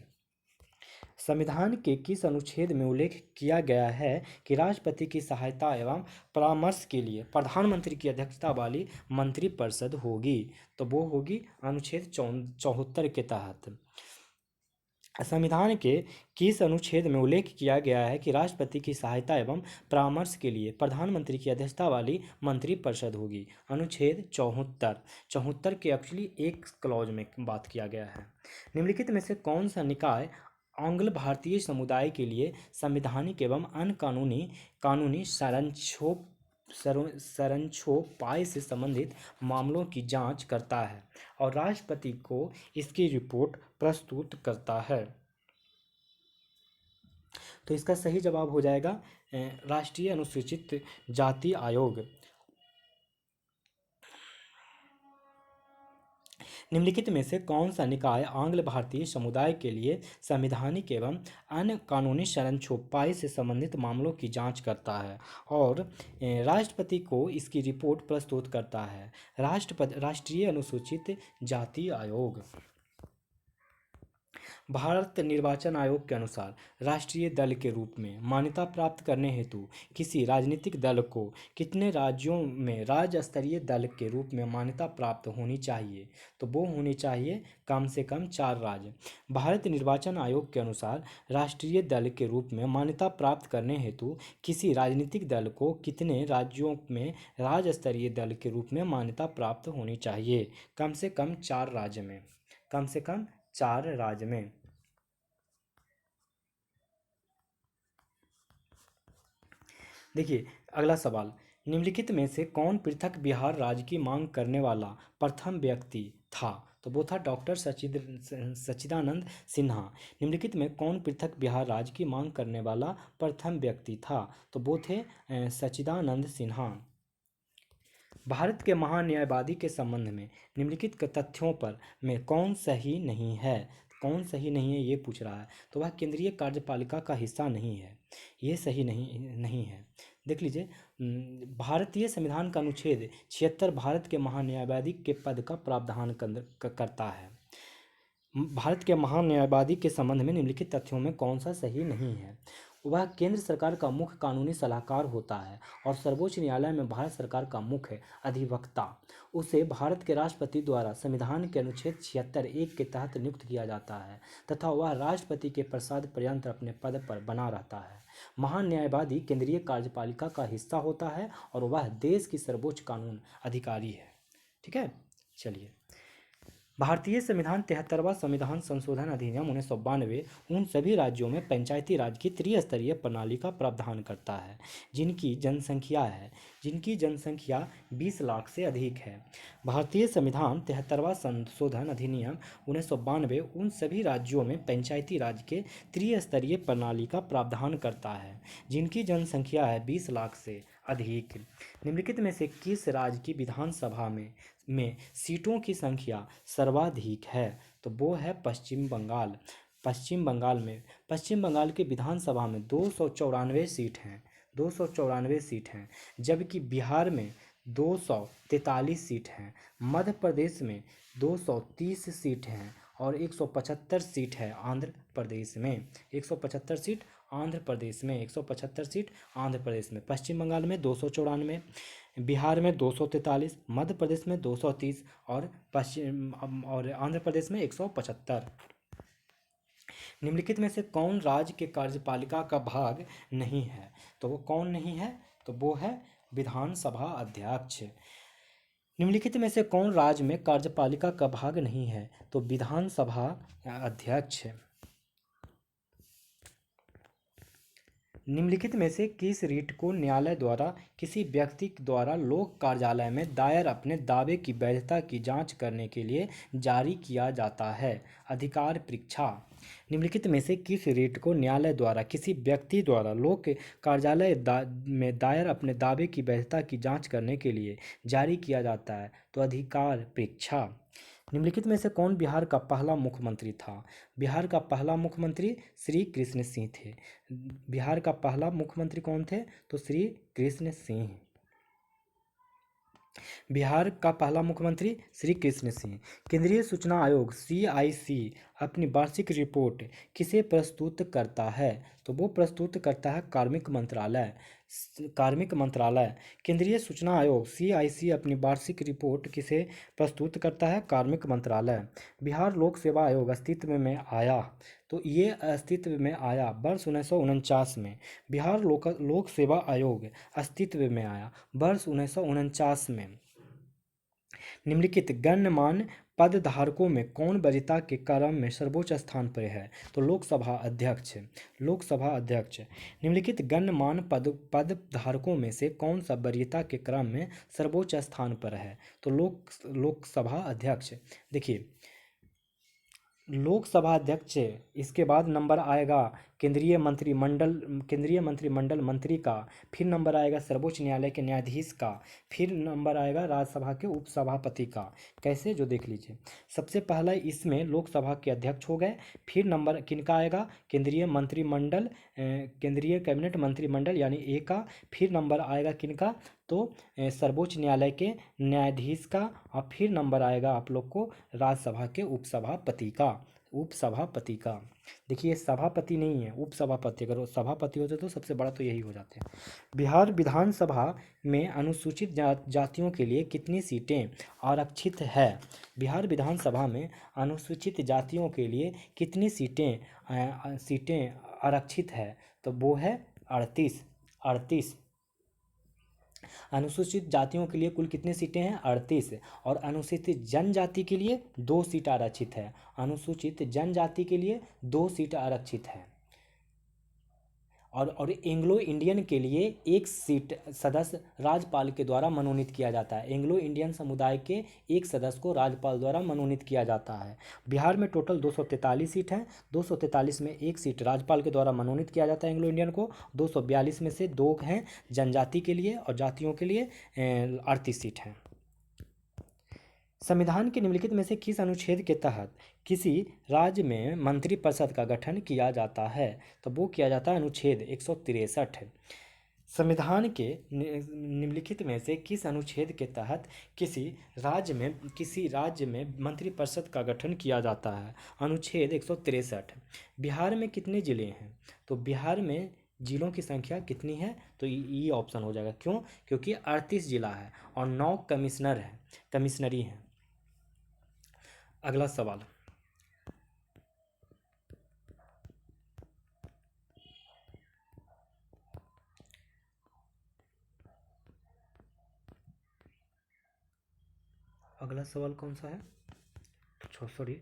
संविधान के किस अनुच्छेद में उल्लेख किया गया है कि राष्ट्रपति की सहायता एवं परामर्श के लिए प्रधानमंत्री की अध्यक्षता वाली मंत्रिपरिषद होगी। तो वो होगी अनुच्छेद 74 के तहत। संविधान के किस अनुच्छेद में उल्लेख किया गया है कि राष्ट्रपति की सहायता एवं परामर्श के लिए प्रधानमंत्री की अध्यक्षता वाली मंत्रिपरिषद होगी। अनुच्छेद 74 के एक्चुअली एक क्लॉज में बात किया गया है। निम्नलिखित में से कौन सा निकाय आंग्ल भारतीय समुदाय के लिए संवैधानिक एवं अन्य कानूनी संरक्षोपाय से संबंधित मामलों की जांच करता है और राष्ट्रपति को इसकी रिपोर्ट प्रस्तुत करता है। तो इसका सही जवाब हो जाएगा राष्ट्रीय अनुसूचित जाति आयोग। निम्नलिखित में से कौन सा निकाय आंग्ल भारतीय समुदाय के लिए संवैधानिक एवं अन्य कानूनी संरक्षोपाय से संबंधित मामलों की जांच करता है और राष्ट्रपति को इसकी रिपोर्ट प्रस्तुत करता है। राष्ट्रीय अनुसूचित जाति आयोग। भारत निर्वाचन आयोग के अनुसार राष्ट्रीय दल के रूप में मान्यता प्राप्त करने हेतु किसी राजनीतिक दल को कितने राज्यों में राज्य स्तरीय दल के रूप में मान्यता प्राप्त होनी चाहिए। तो वो होनी चाहिए कम से कम 4 राज्य। भारत निर्वाचन आयोग के अनुसार राष्ट्रीय दल के रूप में मान्यता प्राप्त करने हेतु किसी राजनीतिक दल को कितने राज्यों में राज्य स्तरीय दल के रूप में मान्यता प्राप्त होनी चाहिए। कम से कम 4 राज्य में। कम से कम 4 राज्य में। देखिए अगला सवाल, निम्नलिखित में से कौन पृथक बिहार राज्य की मांग करने वाला प्रथम व्यक्ति था। तो वो था डॉक्टर सच्चिदानंद सिन्हा। निम्नलिखित में कौन पृथक बिहार राज्य की मांग करने वाला प्रथम व्यक्ति था? तो वो थे सच्चिदानंद सिन्हा। भारत के महान्यायवादी के संबंध में निम्नलिखित के तथ्यों पर में कौन सही नहीं है? कौन सही नहीं है ये पूछ रहा है। तो वह केंद्रीय कार्यपालिका का हिस्सा नहीं है, ये सही नहीं है। देख लीजिए, भारतीय संविधान का अनुच्छेद 76 भारत के महान्यायवादी के पद का प्रावधान करता है। भारत के महान्यायवादी के संबंध में निम्नलिखित तथ्यों में कौन सा सही नहीं है? वह केंद्र सरकार का मुख्य कानूनी सलाहकार होता है और सर्वोच्च न्यायालय में भारत सरकार का मुख्य अधिवक्ता। उसे भारत के राष्ट्रपति द्वारा संविधान के अनुच्छेद 76(1) के तहत नियुक्त किया जाता है तथा वह राष्ट्रपति के प्रसाद पर्यंत अपने पद पर बना रहता है। महान्यायवादी केंद्रीय कार्यपालिका का हिस्सा होता है और वह देश की सर्वोच्च कानून अधिकारी है। ठीक है, चलिए। भारतीय संविधान 73वां संविधान संशोधन अधिनियम 1992 उन सभी राज्यों में पंचायती राज की त्रिस्तरीय प्रणाली का प्रावधान करता है जिनकी जनसंख्या 20 लाख से अधिक है। भारतीय संविधान 73वां संशोधन अधिनियम 1992 उन सभी राज्यों में पंचायती राज के त्रिस्तरीय प्रणाली का प्रावधान करता है जिनकी जनसंख्या है 20 लाख से अधिक। निम्नलिखित में से किस राज्य की विधानसभा में सीटों की संख्या सर्वाधिक है? तो वो है पश्चिम बंगाल। पश्चिम बंगाल के विधानसभा में 294 सीट हैं, 294 सीट हैं, जबकि बिहार में 243 सीट हैं, मध्य प्रदेश में 230 सीट हैं और 175 सीट है आंध्र प्रदेश में। 175 सीट आंध्र प्रदेश में, 175 सीट आंध्र प्रदेश में। पश्चिम बंगाल में 294, बिहार में 243, मध्य प्रदेश में 230 और आंध्र प्रदेश में 175। निम्नलिखित में से कौन राज्य के कार्यपालिका का भाग नहीं है? तो वो कौन नहीं है? तो वो है विधानसभा अध्यक्ष। निम्नलिखित में से कौन राज्य में कार्यपालिका का भाग नहीं है? तो विधानसभा अध्यक्ष। निम्नलिखित में से किस रीट को न्यायालय द्वारा किसी व्यक्ति द्वारा लोक कार्यालय में दायर अपने दावे की वैधता की जांच करने के लिए जारी किया जाता है? अधिकार परीक्षा। निम्नलिखित में से किस रीट को न्यायालय द्वारा किसी व्यक्ति द्वारा लोक कार्यालय में दायर अपने दावे की वैधता की जांच करने के लिए जारी किया जाता है? तो अधिकार परीक्षा। निम्नलिखित में से कौन बिहार का पहला मुख्यमंत्री था? बिहार का पहला मुख्यमंत्री श्री कृष्ण सिंह थे। बिहार का पहला मुख्यमंत्री कौन थे? तो श्री कृष्ण सिंह। बिहार का पहला मुख्यमंत्री श्री कृष्ण सिंह। केंद्रीय सूचना आयोग CIC अपनी वार्षिक रिपोर्ट किसे प्रस्तुत करता है? तो वो प्रस्तुत करता है कार्मिक मंत्रालय। केंद्रीय सूचना आयोग CIC अपनी वार्षिक रिपोर्ट किसे प्रस्तुत करता है? कार्मिक मंत्रालय। बिहार लोक सेवा आयोग अस्तित्व में आया, तो ये अस्तित्व में आया वर्ष 1949 में। बिहार लोक सेवा आयोग अस्तित्व में आया वर्ष 1949 में। निम्नलिखित गण्यमान्य पद धारकों में कौन वरीयता के क्रम में सर्वोच्च स्थान पर है? तो लोकसभा अध्यक्ष। निम्नलिखित गण्यमान्य पद धारकों में से कौन सा वरीयता के क्रम में सर्वोच्च स्थान पर है? तो लोकसभा अध्यक्ष। देखिए, लोकसभा अध्यक्ष, इसके बाद नंबर आएगा केंद्रीय मंत्रिमंडल मंत्री का, फिर नंबर आएगा सर्वोच्च न्यायालय के न्यायाधीश का, फिर नंबर आएगा राज्यसभा के उपसभापति का। कैसे? जो देख लीजिए, सबसे पहला इसमें लोकसभा के अध्यक्ष हो गए, फिर नंबर किनका आएगा? केंद्रीय कैबिनेट मंत्रिमंडल यानी A का, फिर नंबर आएगा किनका? तो सर्वोच्च न्यायालय के न्यायाधीश का, और फिर नंबर आएगा आप लोग को राज्यसभा के उपसभापति का। देखिए, सभापति नहीं है, उपसभापति। अगर सभापति होते तो सबसे बड़ा तो यही हो जाते हैं। बिहार विधानसभा में अनुसूचित जातियों के लिए कितनी सीटें आरक्षित है? बिहार विधानसभा में अनुसूचित जातियों के लिए कितनी सीटें आरक्षित है? तो वो है 38। अनुसूचित जातियों के लिए कुल कितनी सीटें हैं? 38। और अनुसूचित जनजाति के लिए 2 सीट आरक्षित है। अनुसूचित जनजाति के लिए 2 सीट आरक्षित है। और एंग्लो इंडियन के लिए एक सीट सदस्य राज्यपाल के द्वारा मनोनीत किया जाता है। एंग्लो इंडियन समुदाय के एक सदस्य को राज्यपाल द्वारा मनोनीत किया जाता है। बिहार में टोटल 243 सीट हैं। 243 में एक सीट राज्यपाल के द्वारा मनोनीत किया जाता है एंग्लो इंडियन को। 242 में से 2 हैं जनजाति के लिए और जातियों के लिए 38 सीट हैं। संविधान के निम्नलिखित में से किस अनुच्छेद के तहत किसी राज्य में मंत्रिपरिषद का गठन किया जाता है? तो वो किया जाता है अनुच्छेद 163। संविधान के निम्नलिखित में से किस अनुच्छेद के तहत किसी राज्य में मंत्रिपरिषद का गठन किया जाता है? अनुच्छेद 163। बिहार में कितने ज़िले हैं? तो बिहार में जिलों की संख्या कितनी है? तो ये ऑप्शन हो जाएगा। क्यों? क्योंकि 38 जिला है और 9 कमिश्नरी हैं। अगला सवाल, अगला सवाल कौन सा है? सॉरी,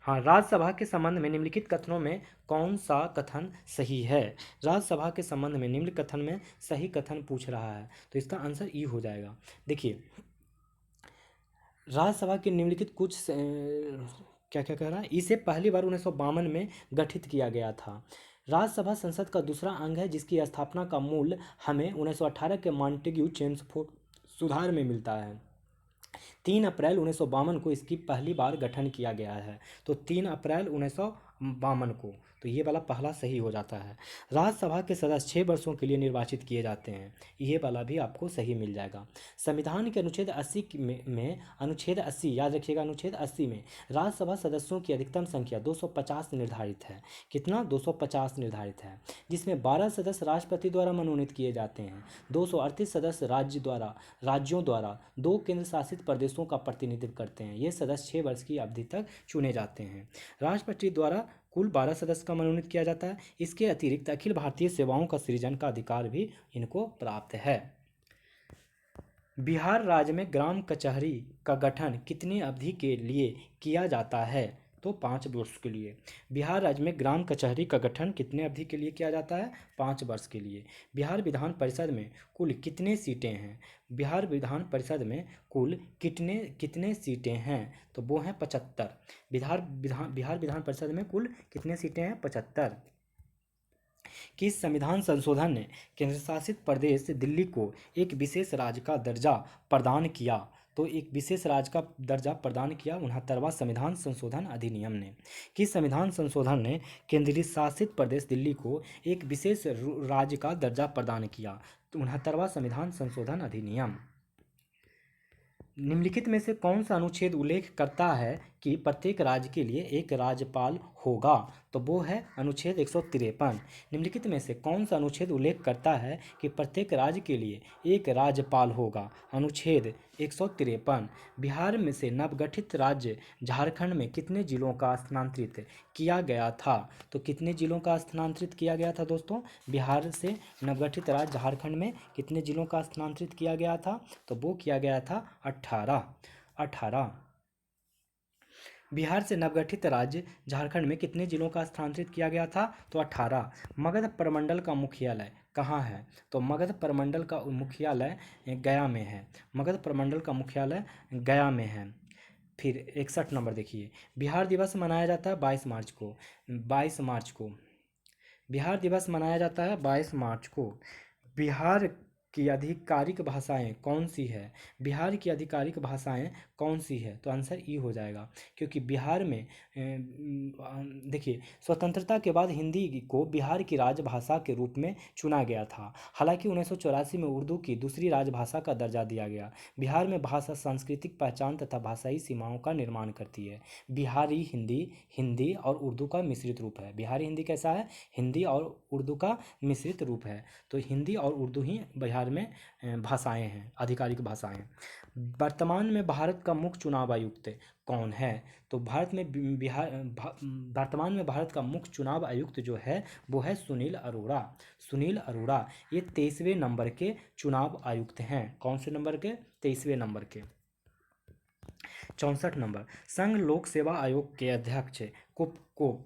हाँ, राज्यसभा के संबंध में निम्नलिखित कथनों में कौन सा कथन सही है? राज्यसभा के संबंध में निम्न कथन में सही कथन पूछ रहा है, तो इसका आंसर ई हो जाएगा। देखिए, राज्यसभा के निम्नलिखित कुछ क्या क्या कह रहा है? इसे पहली बार 1952 में गठित किया गया था। राज्यसभा संसद का दूसरा अंग है जिसकी स्थापना का मूल हमें 1918 के मॉन्टेग्यू चेम्सफोर्ड सुधार में मिलता है। 3 अप्रैल 1952 को इसकी पहली बार गठन किया गया है। तो 3 अप्रैल 1952 को, तो ये वाला पहला सही हो जाता है। राज्यसभा के सदस्य 6 वर्षों के लिए निर्वाचित किए जाते हैं, ये वाला भी आपको सही मिल जाएगा। संविधान के अनुच्छेद 80 में अनुच्छेद 80 याद रखिएगा, अनुच्छेद 80 में राज्यसभा सदस्यों की अधिकतम संख्या 250 निर्धारित है। कितना? 250 निर्धारित है, जिसमें 12 सदस्य राष्ट्रपति द्वारा मनोनीत किए जाते हैं। 238 सदस्य राज्यों द्वारा 2 केंद्र शासित प्रदेशों का प्रतिनिधित्व करते हैं। ये सदस्य 6 वर्ष की अवधि तक चुने जाते हैं। राष्ट्रपति द्वारा कुल 12 सदस्य का मनोनीत किया जाता है। इसके अतिरिक्त अखिल भारतीय सेवाओं का सृजन का अधिकार भी इनको प्राप्त है। बिहार राज्य में ग्राम कचहरी का गठन कितनी अवधि के लिए किया जाता है? तो 5 वर्ष के लिए। बिहार राज्य में ग्राम कचहरी का गठन कितने अवधि के लिए किया जाता है? 5 वर्ष के लिए। बिहार विधान परिषद में कुल कितने सीटें हैं? बिहार विधान परिषद में कुल कितने सीटें हैं? तो वो हैं 75। बिहार विधान परिषद में कुल कितने सीटें हैं? 75। किस संविधान संशोधन ने केंद्र शासित प्रदेश दिल्ली को एक विशेष राज्य का दर्जा प्रदान किया? तो एक विशेष राज्य का दर्जा प्रदान किया 69वां संविधान संशोधन अधिनियम ने। किस संविधान संशोधन ने केंद्रीय शासित प्रदेश दिल्ली को एक विशेष राज्य का दर्जा प्रदान किया? तो 69वां संविधान संशोधन अधिनियम। निम्नलिखित में से कौन सा अनुच्छेद उल्लेख करता है कि प्रत्येक राज्य के लिए एक राज्यपाल होगा? तो वो है अनुच्छेद 153। निम्नलिखित में से कौन सा अनुच्छेद उल्लेख करता है कि प्रत्येक राज्य के लिए एक राज्यपाल होगा? अनुच्छेद 153। बिहार में से नवगठित राज्य झारखंड में कितने जिलों का स्थानांतरित किया गया था? तो कितने जिलों का स्थानांतरित किया गया था दोस्तों? बिहार से नवगठित राज्य झारखंड में कितने जिलों का स्थानांतरित किया गया था? तो वो किया गया था 18। बिहार से नवगठित राज्य झारखंड में कितने जिलों का स्थानांतरित किया गया था? तो 18। मगध प्रमंडल का मुख्यालय कहाँ है? तो मगध प्रमंडल का मुख्यालय गया में है। मगध प्रमंडल का मुख्यालय गया में है। फिर 61 नंबर देखिए, बिहार दिवस मनाया जाता है 22 मार्च को। 22 मार्च को बिहार दिवस मनाया जाता है 22 मार्च को। बिहार की आधिकारिक भाषाएं कौन सी है? बिहार की आधिकारिक भाषाएं कौन सी है? तो आंसर ई हो जाएगा, क्योंकि बिहार में देखिए, स्वतंत्रता के बाद हिंदी को बिहार की राजभाषा के रूप में चुना गया था। हालांकि 1984 में उर्दू की दूसरी राजभाषा का दर्जा दिया गया। बिहार में भाषा सांस्कृतिक पहचान तथा भाषाई सीमाओं का निर्माण करती है। बिहारी हिंदी और उर्दू का मिश्रित रूप है। बिहारी हिंदी कैसा है? हिंदी और उर्दू का मिश्रित रूप है। तो हिंदी और उर्दू ही बिहार में भाषाएं हैं, आधिकारिक भाषाएं। वर्तमान में भारत का मुख्य चुनाव आयुक्त कौन है? तो वर्तमान में भारत का मुख्य चुनाव आयुक्त जो है वो है सुनील अरोड़ा। सुनील अरोड़ा ये 23वें नंबर के चुनाव आयुक्त हैं। कौन से नंबर के? 23वें नंबर के। 64 नंबर, संघ लोक सेवा आयोग के अध्यक्ष को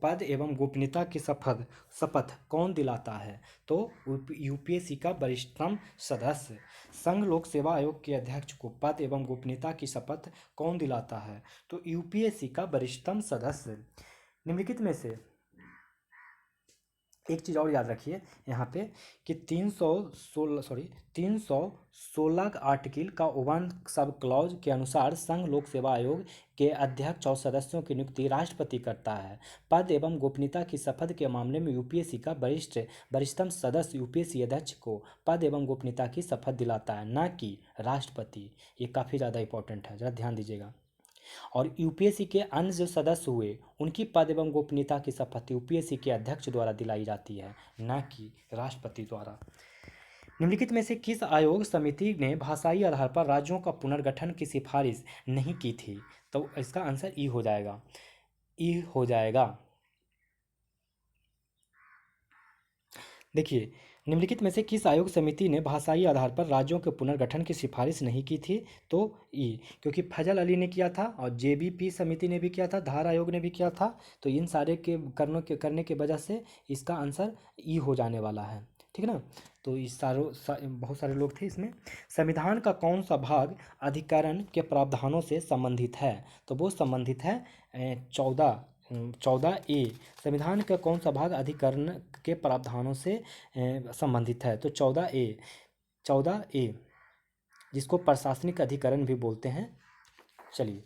पद एवं गोपनीयता की शपथ कौन दिलाता है? तो यूपीएससी का वरिष्ठतम सदस्य। संघ लोक सेवा आयोग के अध्यक्ष को पद एवं गोपनीयता की शपथ कौन दिलाता है? तो यूपीएससी का वरिष्ठतम सदस्य। निम्नलिखित में से एक चीज़ और याद रखिए यहाँ पे कि 316 आर्टिकल का 1 सब क्लॉज के अनुसार संघ लोक सेवा आयोग के अध्यक्ष और सदस्यों की नियुक्ति राष्ट्रपति करता है। पद एवं गोपनीयता की शपथ के मामले में यूपीएससी का वरिष्ठतम सदस्य यूपीएससी अध्यक्ष को पद एवं गोपनीयता की शपथ दिलाता है, ना कि राष्ट्रपति। ये काफ़ी ज़्यादा इंपॉर्टेंट है, ज़रा ध्यान दीजिएगा। और यूपीएससी के अन्य जो सदस्य हुए उनकी पद एवं गोपनीयता की शपथ यूपीएससी के अध्यक्ष द्वारा दिलाई जाती है, न कि राष्ट्रपति द्वारा। निम्नलिखित में से किस आयोग समिति ने भाषाई आधार पर राज्यों का पुनर्गठन की सिफारिश नहीं की थी? तो इसका आंसर ई हो जाएगा, ई हो जाएगा। देखिए, निम्नलिखित में से किस आयोग समिति ने भाषाई आधार पर राज्यों के पुनर्गठन की सिफारिश नहीं की थी? तो ई, क्योंकि फजल अली ने किया था और जेबीपी समिति ने भी किया था, धार आयोग ने भी किया था। तो इन सारे के करने के वजह से इसका आंसर ई हो जाने वाला है, ठीक है ना। तो इस बहुत सारे लोग थे इसमें। संविधान का कौन सा भाग अधिकरण के प्रावधानों से संबंधित है? तो वो संबंधित है 14A। संविधान का कौन सा भाग अधिकरण के प्रावधानों से संबंधित है? तो 14A, जिसको प्रशासनिक अधिकरण भी बोलते हैं। चलिए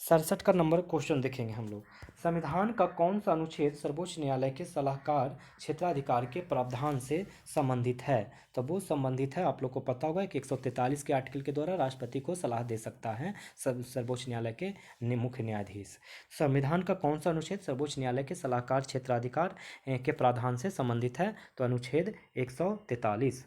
67 का नंबर क्वेश्चन देखेंगे हम लोग। संविधान का कौन सा अनुच्छेद सर्वोच्च न्यायालय के सलाहकार क्षेत्राधिकार के प्रावधान से संबंधित है? तो वो संबंधित है, आप लोग को पता होगा कि 143 के आर्टिकल के द्वारा राष्ट्रपति को सलाह दे सकता है सर्वोच्च न्यायालय के मुख्य न्यायाधीश। संविधान का कौन सा अनुच्छेद सर्वोच्च न्यायालय के सलाहकार क्षेत्राधिकार के प्रावधान से संबंधित है? तो अनुच्छेद 143।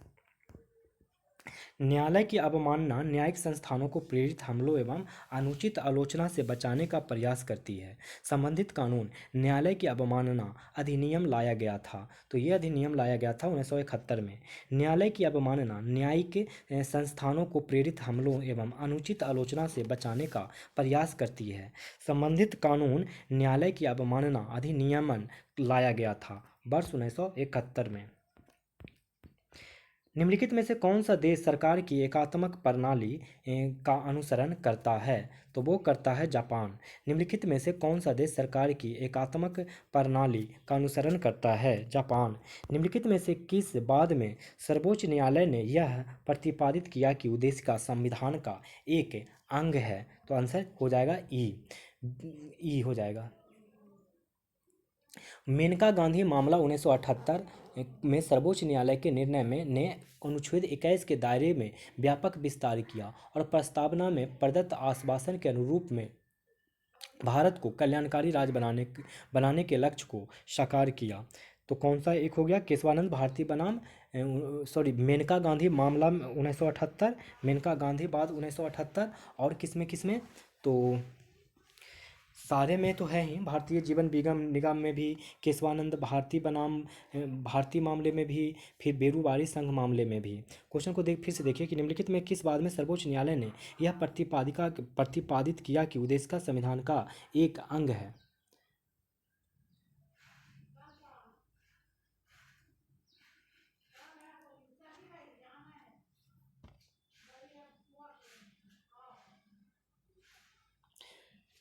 न्यायालय की अवमानना न्यायिक संस्थानों को प्रेरित हमलों एवं अनुचित आलोचना से बचाने का प्रयास करती है। संबंधित कानून न्यायालय की अवमानना अधिनियम लाया गया था। तो ये अधिनियम लाया गया था 1971 में। न्यायालय की अवमानना न्यायिक संस्थानों को प्रेरित हमलों एवं अनुचित आलोचना से बचाने का प्रयास करती है। संबंधित कानून न्यायालय की अवमानना अधिनियम लाया गया था वर्ष 1971 में। निम्नलिखित में से कौन सा देश सरकार की एकात्मक प्रणाली का अनुसरण करता है? तो वो करता है जापान। निम्नलिखित में से कौन सा देश सरकार की एकात्मक प्रणाली का अनुसरण करता है? जापान। निम्नलिखित में से किस बाद में सर्वोच्च न्यायालय ने यह प्रतिपादित किया कि उद्देश्य का संविधान का एक अंग है? तो आंसर हो जाएगा ई हो जाएगा। मेनका गांधी मामला 1978 में सर्वोच्च न्यायालय के निर्णय में ने अनुच्छेद 21 के दायरे में व्यापक विस्तार किया और प्रस्तावना में प्रदत्त आश्वासन के अनुरूप में भारत को कल्याणकारी राज्य बनाने के लक्ष्य को साकार किया। तो कौन सा एक हो गया? केशवानंद भारती बनाम मेनका गांधी मामला 1978, मेनका गांधी बाद 1978। और किसमें तो सारे में तो है ही, भारतीय जीवन निगम में भी, केशवानंद भारती बनाम भारती मामले में भी, फिर बेरूवारी संघ मामले में भी। क्वेश्चन को फिर से देखिए कि निम्नलिखित में किस बात में सर्वोच्च न्यायालय ने यह प्रतिपादित किया कि उद्देश्य का संविधान का एक अंग है?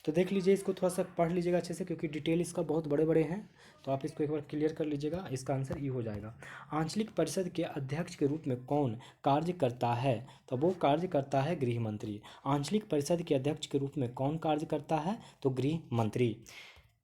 तो देख लीजिए, इसको थोड़ा सा पढ़ लीजिएगा अच्छे से, क्योंकि डिटेल इसका बहुत बड़े बड़े हैं। तो आप इसको एक बार क्लियर कर लीजिएगा। इसका आंसर ई हो जाएगा। आंचलिक परिषद के अध्यक्ष के रूप में कौन कार्य करता है? तो वो कार्य करता है गृह मंत्री। आंचलिक परिषद के अध्यक्ष के रूप में कौन कार्य करता है? तो गृह मंत्री।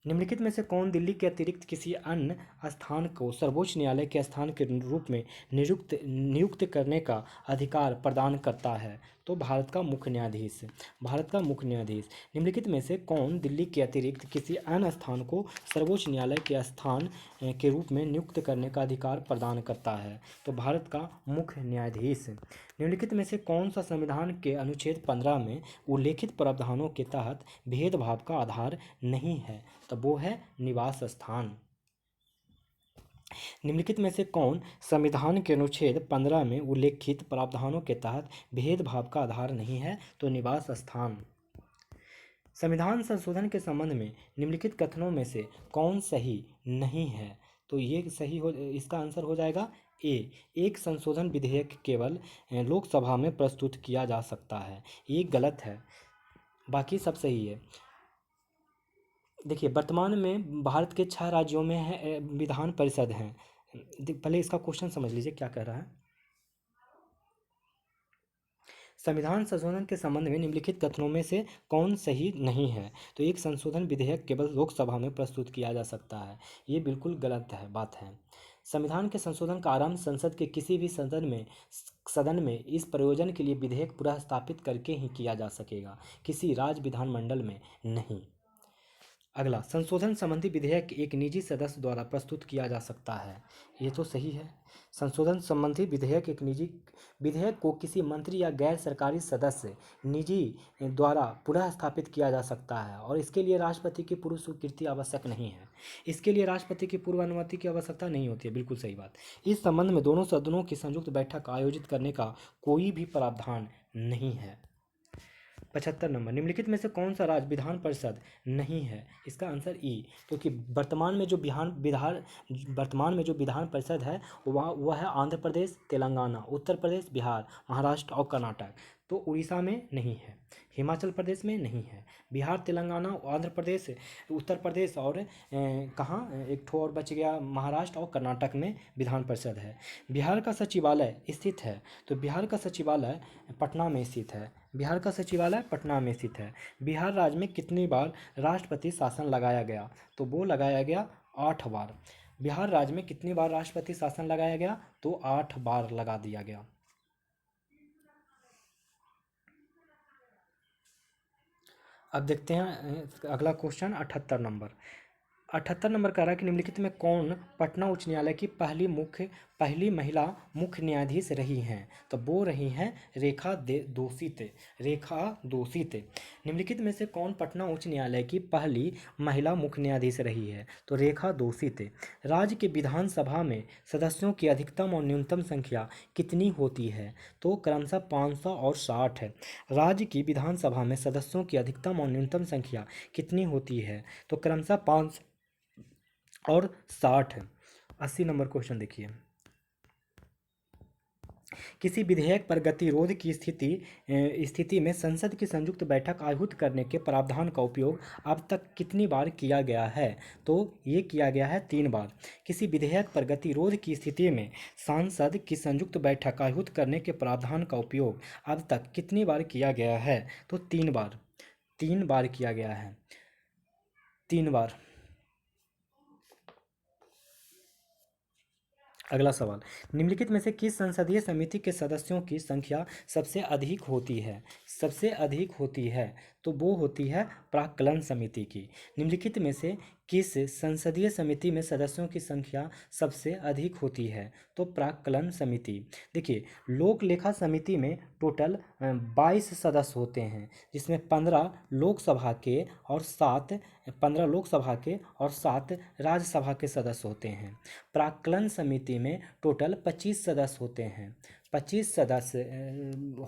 निम्नलिखित में से कौन दिल्ली के अतिरिक्त किसी अन्य स्थान को सर्वोच्च न्यायालय के स्थान के रूप में नियुक्त करने का अधिकार प्रदान करता है? तो भारत का मुख्य न्यायाधीश। भारत का मुख्य न्यायाधीश। निम्नलिखित में से कौन दिल्ली के अतिरिक्त किसी अन्य स्थान को सर्वोच्च न्यायालय के स्थान के रूप में नियुक्त करने का अधिकार प्रदान करता है? तो भारत का मुख्य न्यायाधीश। निम्नलिखित में से कौन सा संविधान के अनुच्छेद 15 में उल्लेखित प्रावधानों के तहत भेदभाव का आधार नहीं है? तो वो है निवास स्थान। निम्नलिखित में से कौन संविधान के अनुच्छेद 15 में उल्लेखित प्रावधानों के तहत भेदभाव का आधार नहीं है? तो निवास स्थान। संविधान संशोधन के संबंध में निम्नलिखित कथनों में से कौन सही नहीं है? तो ये सही हो, इसका आंसर हो जाएगा ए। एक संशोधन विधेयक केवल लोकसभा में प्रस्तुत किया जा सकता है, ये गलत है, बाकी सब सही है। देखिए, वर्तमान में भारत के 6 राज्यों में है विधान परिषद हैं। पहले इसका क्वेश्चन समझ लीजिए क्या कह रहा है। संविधान संशोधन के संबंध में निम्नलिखित कथनों में से कौन सही नहीं है? तो एक संशोधन विधेयक केवल लोकसभा में प्रस्तुत किया जा सकता है, ये बिल्कुल गलत है बात है। संविधान के संशोधन का आरंभ संसद के किसी भी सदन में इस प्रयोजन के लिए विधेयक पुनः स्थापित करके ही किया जा सकेगा, किसी राज्य विधानमंडल में नहीं। अगला, संशोधन संबंधी विधेयक एक निजी सदस्य द्वारा प्रस्तुत किया जा सकता है, ये तो सही है। संशोधन संबंधी विधेयक एक निजी विधेयक को किसी मंत्री या गैर सरकारी सदस्य निजी द्वारा पुनः स्थापित किया जा सकता है और इसके लिए राष्ट्रपति की पूर्व स्वीकृति आवश्यक नहीं है। इसके लिए राष्ट्रपति की पूर्व अनुमति की आवश्यकता नहीं होती है, बिल्कुल सही बात। इस संबंध में दोनों सदनों की संयुक्त बैठक आयोजित करने का कोई भी प्रावधान नहीं है। 75 नंबर, निम्नलिखित में से कौन सा राज्य विधान परिषद नहीं है? इसका आंसर ई, क्योंकि वर्तमान में जो विधान परिषद है वह है आंध्र प्रदेश, तेलंगाना, उत्तर प्रदेश, बिहार, महाराष्ट्र और कर्नाटक। तो उड़ीसा में नहीं है, हिमाचल प्रदेश में नहीं है, बिहार, तेलंगाना, आंध्र प्रदेश, उत्तर प्रदेश और कहाँ एक ठो और बच गया, महाराष्ट्र और कर्नाटक में विधान परिषद है। बिहार का सचिवालय स्थित है, तो बिहार का सचिवालय पटना में स्थित है। बिहार का सचिवालय पटना में स्थित है। बिहार राज्य में कितनी बार राष्ट्रपति शासन लगाया गया? तो वो लगाया गया 8 बार। बिहार राज्य में कितनी बार राष्ट्रपति शासन लगाया गया? तो 8 बार लगा दिया गया। अब देखते हैं अगला क्वेश्चन 78 नंबर। 78 नंबर कह रहा है कि निम्नलिखित में कौन पटना उच्च न्यायालय की पहली महिला मुख्य न्यायाधीश रही हैं? तो वो रही हैं रेखा दोषित। निम्नलिखित में से कौन पटना उच्च न्यायालय की पहली महिला मुख्य न्यायाधीश रही है? तो रेखा दोषित। राज्य के विधानसभा में सदस्यों की अधिकतम और न्यूनतम संख्या कितनी होती है? तो क्रमशः 500 और 60 है। राज्य की विधानसभा में सदस्यों की अधिकतम और न्यूनतम संख्या कितनी होती है? तो क्रमशः 5 और 60 है। 80 नंबर क्वेश्चन देखिए, किसी विधेयक पर गतिरोध की स्थिति में संसद की संयुक्त बैठक आहूत करने के प्रावधान का उपयोग अब तक कितनी बार किया गया है? तो ये किया गया है 3 बार। किसी विधेयक पर गतिरोध की स्थिति में संसद की संयुक्त बैठक आहूत करने के प्रावधान का उपयोग अब तक कितनी बार किया गया है? तो 3 बार। 3 बार किया गया है, 3 बार। अगला सवाल, निम्नलिखित में से किस संसदीय समिति के सदस्यों की संख्या सबसे अधिक होती है? सबसे अधिक होती है तो वो होती है प्राक्कलन समिति की। निम्नलिखित में से किस संसदीय समिति में सदस्यों की संख्या सबसे अधिक होती है? तो प्राक्कलन समिति। देखिए, लोक लेखा समिति में टोटल 22 सदस्य होते हैं, जिसमें 15 लोकसभा के और 7 राज्यसभा के सदस्य होते हैं। प्राक्कलन समिति में टोटल 25 सदस्य होते हैं, 25 सदस्य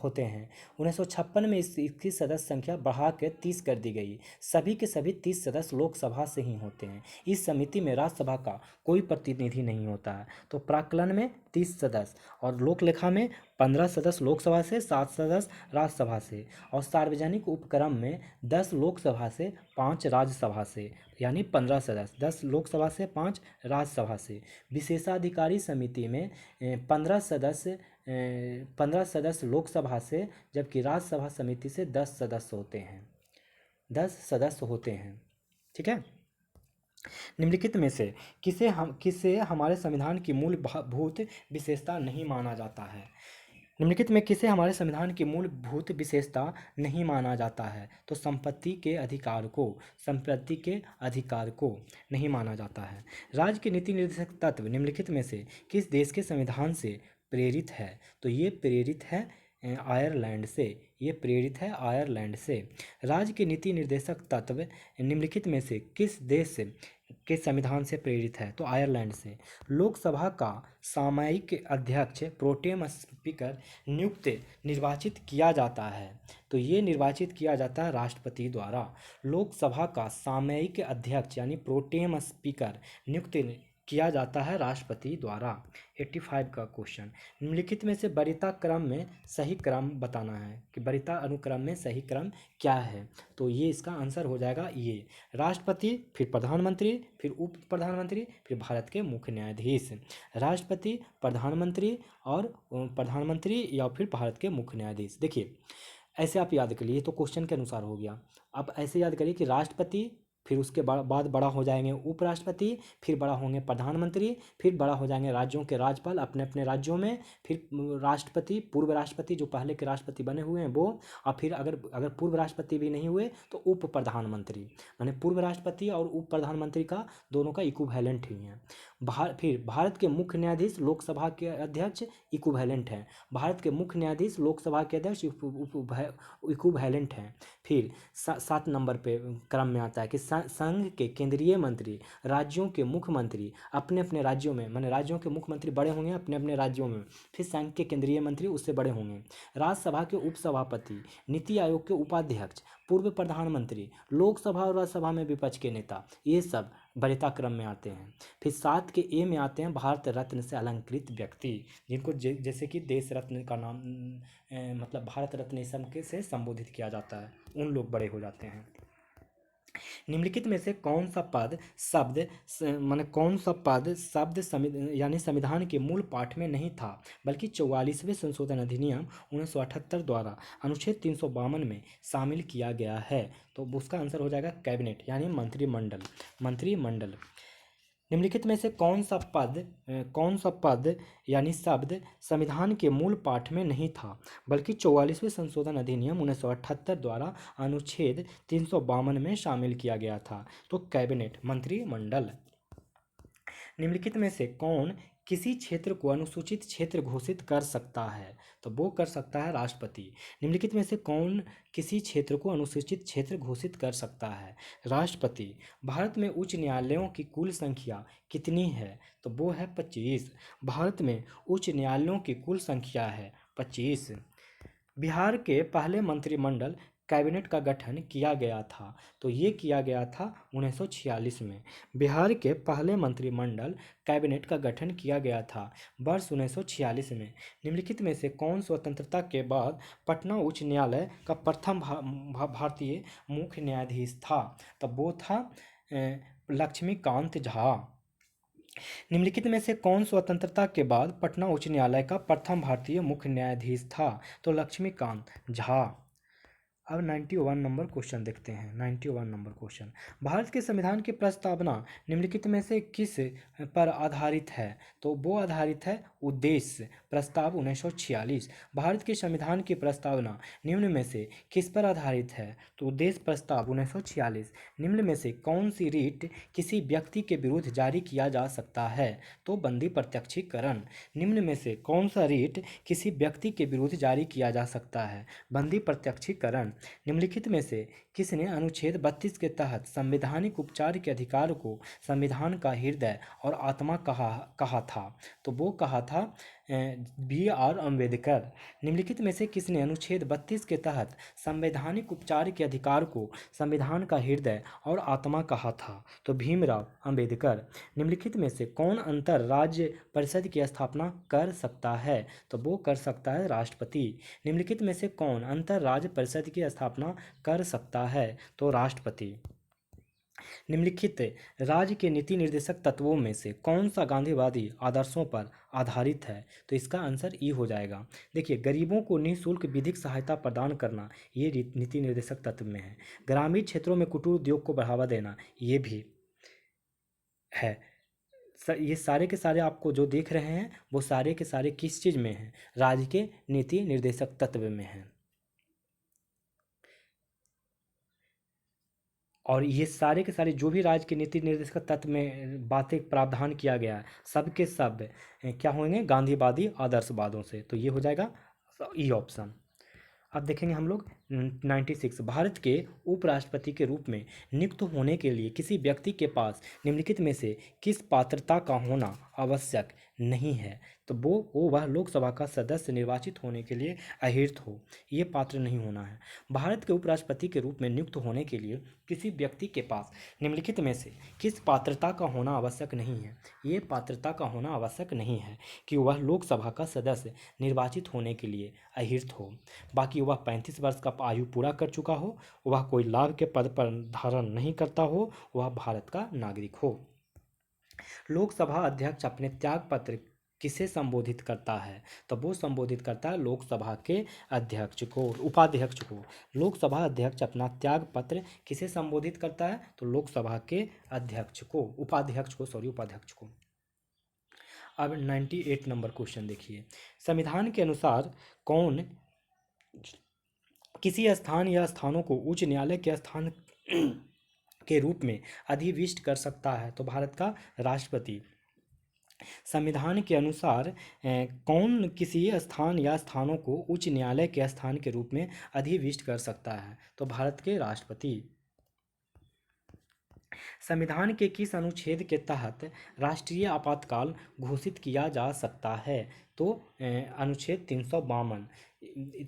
होते हैं। 1956 में इसकी सदस्य संख्या बढ़ा के 30 कर दी गई। सभी के सभी 30 सदस्य लोकसभा से ही होते हैं। इस समिति में राज्यसभा का कोई प्रतिनिधि नहीं होता है। तो प्राक्कलन में 30 सदस्य और लोकलेखा में 15 सदस्य लोकसभा से, 7 सदस्य राज्यसभा से, और सार्वजनिक उपक्रम में 10 लोकसभा से, 5 राज्यसभा से, यानी 15 सदस्य, 10 लोकसभा से, 5 राज्यसभा से। विशेषाधिकारी समिति में 15 सदस्य लोकसभा से, जबकि राज्यसभा समिति से 10 सदस्य होते हैं, 10 सदस्य होते हैं। ठीक है। निम्नलिखित में से किसे हमारे संविधान की मूलभूत विशेषता नहीं माना जाता है? निम्नलिखित में किसे हमारे संविधान की मूलभूत विशेषता नहीं माना जाता है? तो संपत्ति के अधिकार को नहीं माना जाता है। राज्य के नीति निर्देशक तत्व निम्नलिखित में से किस देश के संविधान से प्रेरित है? तो ये प्रेरित है आयरलैंड से। राज्य के नीति निर्देशक तत्व निम्नलिखित में से किस देश के संविधान से प्रेरित है? तो आयरलैंड से। लोकसभा का सामयिक अध्यक्ष प्रोटेम स्पीकर नियुक्त निर्वाचित किया जाता है। तो ये निर्वाचित किया जाता है राष्ट्रपति द्वारा। लोकसभा का सामयिक अध्यक्ष यानी प्रोटेम स्पीकर नियुक्त किया जाता है राष्ट्रपति द्वारा। 85 का क्वेश्चन, निम्नलिखित में से वरीयता क्रम में सही क्रम बताना है कि वरीयता अनुक्रम में सही क्रम क्या है। तो ये इसका आंसर हो जाएगा ये, राष्ट्रपति, फिर प्रधानमंत्री, फिर उप प्रधानमंत्री, फिर भारत के मुख्य न्यायाधीश। राष्ट्रपति, प्रधानमंत्री और प्रधानमंत्री या फिर भारत के मुख्य न्यायाधीश। देखिए ऐसे आप याद करिए, ये तो क्वेश्चन के अनुसार हो गया। अब ऐसे याद करिए कि राष्ट्रपति, फिर उसके बाद बड़ा हो जाएंगे उपराष्ट्रपति, फिर बड़ा होंगे प्रधानमंत्री, फिर बड़ा हो जाएंगे राज्यों के राज्यपाल अपने अपने राज्यों में, फिर राष्ट्रपति, पूर्व राष्ट्रपति जो पहले के राष्ट्रपति बने हुए हैं वो, और फिर अगर पूर्व राष्ट्रपति भी नहीं हुए तो उप प्रधानमंत्री। माने पूर्व राष्ट्रपति और उप प्रधानमंत्री का दोनों का इक्विवेलेंट ही है। फिर भारत के मुख्य न्यायाधीश लोकसभा के अध्यक्ष इक्विवेलेंट हैं। भारत के मुख्य न्यायाधीश लोकसभा के अध्यक्ष इक्विवेलेंट हैं। फिर 7 नंबर पे क्रम में आता है कि संघ के केंद्रीय मंत्री, राज्यों के मुख्यमंत्री अपने अपने राज्यों में, माने राज्यों के मुख्यमंत्री बड़े होंगे अपने अपने राज्यों में, फिर संघ के केंद्रीय मंत्री उससे बड़े होंगे। राज्यसभा के उपसभापति, नीति आयोग के उपाध्यक्ष, पूर्व प्रधानमंत्री, लोकसभा और राज्यसभा में विपक्ष के नेता, ये सब वरीयता क्रम में आते हैं। फिर 7 के ए में आते हैं भारत रत्न से अलंकृत व्यक्ति, जिनको जैसे कि देश रत्न का नाम मतलब भारत रत्न इस सब से संबोधित किया जाता है, उन लोग बड़े हो जाते हैं। निम्नलिखित में से कौन सा पद शब्द माने कौन सा पद शब्द यानी संविधान के मूल पाठ में नहीं था, बल्कि 44वें संशोधन अधिनियम 1978 द्वारा अनुच्छेद 352 में शामिल किया गया है? तो उसका आंसर हो जाएगा कैबिनेट यानी मंत्रिमंडल। मंत्रिमंडल। निम्नलिखित में से कौन सा पद यानी शब्द संविधान के मूल पाठ में नहीं था, बल्कि 44वें संशोधन अधिनियम 1978 द्वारा अनुच्छेद 352 में शामिल किया गया था? तो कैबिनेट, मंत्रिमंडल। निम्नलिखित में से कौन किसी क्षेत्र को अनुसूचित क्षेत्र घोषित कर सकता है? तो वो कर सकता है राष्ट्रपति। निम्नलिखित में से कौन किसी क्षेत्र को अनुसूचित क्षेत्र घोषित कर सकता है? राष्ट्रपति। भारत में उच्च न्यायालयों की कुल संख्या कितनी है? तो वो है 25। भारत में उच्च न्यायालयों की कुल संख्या है 25। बिहार के पहले मंत्रिमंडल कैबिनेट का गठन किया गया था? तो ये किया गया था 1946 में। बिहार के पहले मंत्रिमंडल कैबिनेट का गठन किया गया था वर्ष 1946 में। निम्नलिखित में से कौन स्वतंत्रता के बाद पटना उच्च न्यायालय का प्रथम भारतीय मुख्य न्यायाधीश था? तब वो था लक्ष्मीकांत झा। निम्नलिखित में से कौन स्वतंत्रता के बाद पटना उच्च न्यायालय का प्रथम भारतीय मुख्य न्यायाधीश था? तो लक्ष्मीकांत झा। अब 91 नंबर क्वेश्चन देखते हैं। 91 नंबर क्वेश्चन, भारत के संविधान की प्रस्तावना निम्नलिखित में से किस पर आधारित है? तो वो आधारित है उद्देश्य प्रस्ताव 1946। भारत के संविधान की प्रस्तावना निम्न में से किस पर आधारित है? तो उद्देश्य प्रस्ताव 1946। निम्न में से कौन सी रीट किसी व्यक्ति के विरुद्ध जारी किया जा सकता है? तो बंदी प्रत्यक्षीकरण। निम्न में से कौन सा रीट किसी व्यक्ति के विरुद्ध जारी किया जा सकता है? बंदी प्रत्यक्षीकरण। निम्नलिखित में से किसने अनुच्छेद 32 के तहत संवैधानिक उपचार के अधिकार को संविधान का हृदय और आत्मा कहा था? तो वो कहा था BR अम्बेडकर। निम्नलिखित में से किसने अनुच्छेद 32 के तहत संवैधानिक उपचार के अधिकार को संविधान का हृदय और आत्मा कहा था? तो भीमराव अम्बेडकर। निम्नलिखित में से कौन अंतर राज्य परिषद की स्थापना कर सकता है? तो वो कर सकता है राष्ट्रपति। निम्नलिखित में से कौन अंतर राज्य परिषद की स्थापना कर सकता है? तो राष्ट्रपति। निम्नलिखित राज्य के नीति निर्देशक तत्वों में से कौन सा गांधीवादी आदर्शों पर आधारित है? तो इसका आंसर ई हो जाएगा। देखिए, गरीबों को निःशुल्क विधिक सहायता प्रदान करना ये नीति निर्देशक तत्व में है। ग्रामीण क्षेत्रों में कुटीर उद्योग को बढ़ावा देना ये भी है। ये सारे के सारे आपको जो देख रहे हैं वो सारे के सारे किस चीज़ में हैं? राज्य के नीति निर्देशक तत्व में हैं। और ये सारे के सारे जो भी राज्य के नीति निर्देशक तत्व में बातें प्रावधान किया गया है सब के सब क्या होंगे? गांधीवादी आदर्शवादों से। तो ये हो जाएगा ई ऑप्शन। अब देखेंगे हम लोग 96 भारत के उपराष्ट्रपति के रूप में नियुक्त होने के लिए किसी व्यक्ति के पास निम्नलिखित में से किस पात्रता का होना आवश्यक नहीं है? तो वो वह लोकसभा का सदस्य निर्वाचित होने के लिए अहिर्त हो, ये पात्र नहीं होना है। भारत के उपराष्ट्रपति के रूप में नियुक्त होने के लिए किसी व्यक्ति के पास निम्नलिखित में से किस पात्रता का होना आवश्यक नहीं है? ये पात्रता का होना आवश्यक नहीं है कि वह लोकसभा का सदस्य निर्वाचित होने के लिए अहिर्त हो, बाकी वह 35 वर्ष का आयु पूरा कर चुका हो, वह कोई लाभ के पद पर धारण नहीं करता हो, वह भारत का नागरिक हो। लोकसभा अध्यक्ष अपने त्याग पत्र किसे संबोधित करता है? तो वो संबोधित करता है लोकसभा के अध्यक्ष को, उपाध्यक्ष को। लोकसभा अध्यक्ष अपना त्याग पत्र किसे संबोधित करता है? तो लोकसभा के अध्यक्ष को, उपाध्यक्ष को, सॉरी उपाध्यक्ष को। अब 98 नंबर क्वेश्चन देखिए, संविधान के अनुसार कौन किसी स्थान या स्थानों को उच्च न्यायालय के स्थान के रूप में अधिविष्ट कर सकता है? तो भारत का राष्ट्रपति। संविधान के अनुसार कौन किसी स्थान या स्थानों को उच्च न्यायालय के स्थान के रूप में अधिविष्ट कर सकता है? तो भारत के राष्ट्रपति। संविधान के किस अनुच्छेद के तहत राष्ट्रीय आपातकाल घोषित किया जा सकता है? तो अनुच्छेद 352।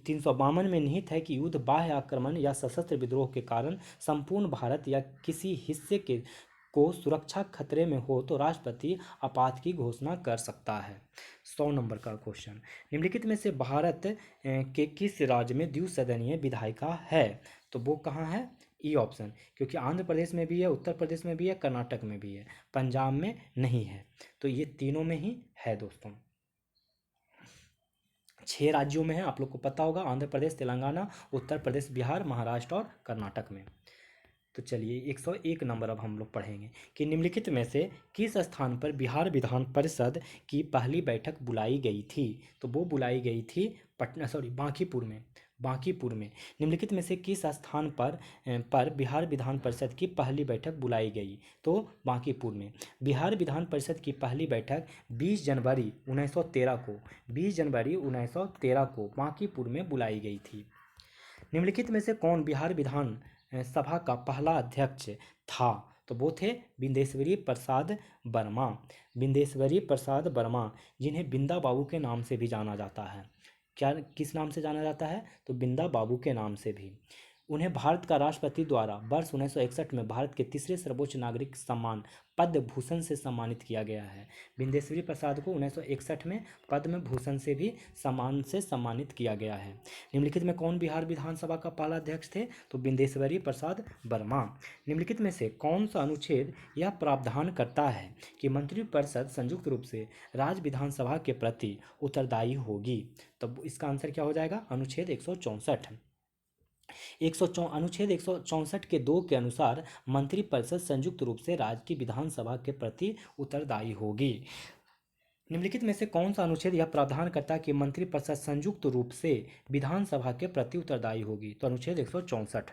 352 में निहित है कि युद्ध, बाह्य आक्रमण या सशस्त्र विद्रोह के कारण संपूर्ण भारत या किसी हिस्से के को सुरक्षा खतरे में हो तो राष्ट्रपति आपात की घोषणा कर सकता है। 100 नंबर का क्वेश्चन, निम्नलिखित में से भारत के किस राज्य में द्विसदनीय विधायिका है? तो वो कहाँ है? ई ऑप्शन, क्योंकि आंध्र प्रदेश में भी है, उत्तर प्रदेश में भी है, कर्नाटक में भी है, पंजाब में नहीं है। तो ये तीनों में ही है दोस्तों। 6 राज्यों में है, आप लोग को पता होगा, आंध्र प्रदेश, तेलंगाना, उत्तर प्रदेश, बिहार, महाराष्ट्र और कर्नाटक में। तो चलिए 101 नंबर अब हम लोग पढ़ेंगे कि निम्नलिखित में से किस स्थान पर बिहार विधान परिषद की पहली बैठक बुलाई गई थी? तो वो बुलाई गई थी बांकीपुर में। बांकीपुर में निम्नलिखित में से किस स्थान पर बिहार विधान परिषद की पहली बैठक बुलाई गई? तो बांकीपुर में। बिहार विधान परिषद की पहली बैठक 20 जनवरी 1913 को 20 जनवरी 1913 को बांकीपुर में बुलाई गई थी। निम्नलिखित में से कौन बिहार विधान सभा का पहला अध्यक्ष था? तो वो थे बिंदेश्वरी प्रसाद वर्मा। बिंदेश्वरी प्रसाद वर्मा, जिन्हें बिंदा बाबू के नाम से भी जाना जाता है। क्या, किस नाम से जाना जाता है? तो बिंदा बाबू के नाम से भी। उन्हें भारत का राष्ट्रपति द्वारा वर्ष 1961 में भारत के तीसरे सर्वोच्च नागरिक सम्मान पद्म भूषण से सम्मानित किया गया है। बिंदेश्वरी प्रसाद को 1961 में पद्म भूषण से भी सम्मानित किया गया है। निम्नलिखित में कौन बिहार विधानसभा का पहला अध्यक्ष थे? तो बिंदेश्वरी प्रसाद वर्मा। निम्नलिखित में से कौन सा अनुच्छेद यह प्रावधान करता है कि मंत्रिपरिषद संयुक्त रूप से राज्य विधानसभा के प्रति उत्तरदायी होगी? तो इसका आंसर क्या हो जाएगा? अनुच्छेद 164। अनुच्छेद 164 के 2 के अनुसार मंत्रिपरिषद संयुक्त रूप से राज्य की विधानसभा के प्रति उत्तरदायी होगी। निम्नलिखित में से कौन सा अनुच्छेद यह प्रावधान करता है कि मंत्रिपरिषद संयुक्त रूप से विधानसभा के प्रति उत्तरदायी होगी? तो अनुच्छेद 164।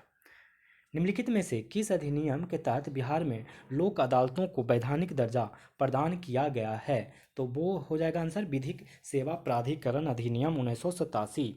निम्नलिखित में से किस अधिनियम के तहत बिहार में लोक अदालतों को वैधानिक दर्जा प्रदान किया गया है? तो वो हो जाएगा आंसर विधिक सेवा प्राधिकरण अधिनियम 1987।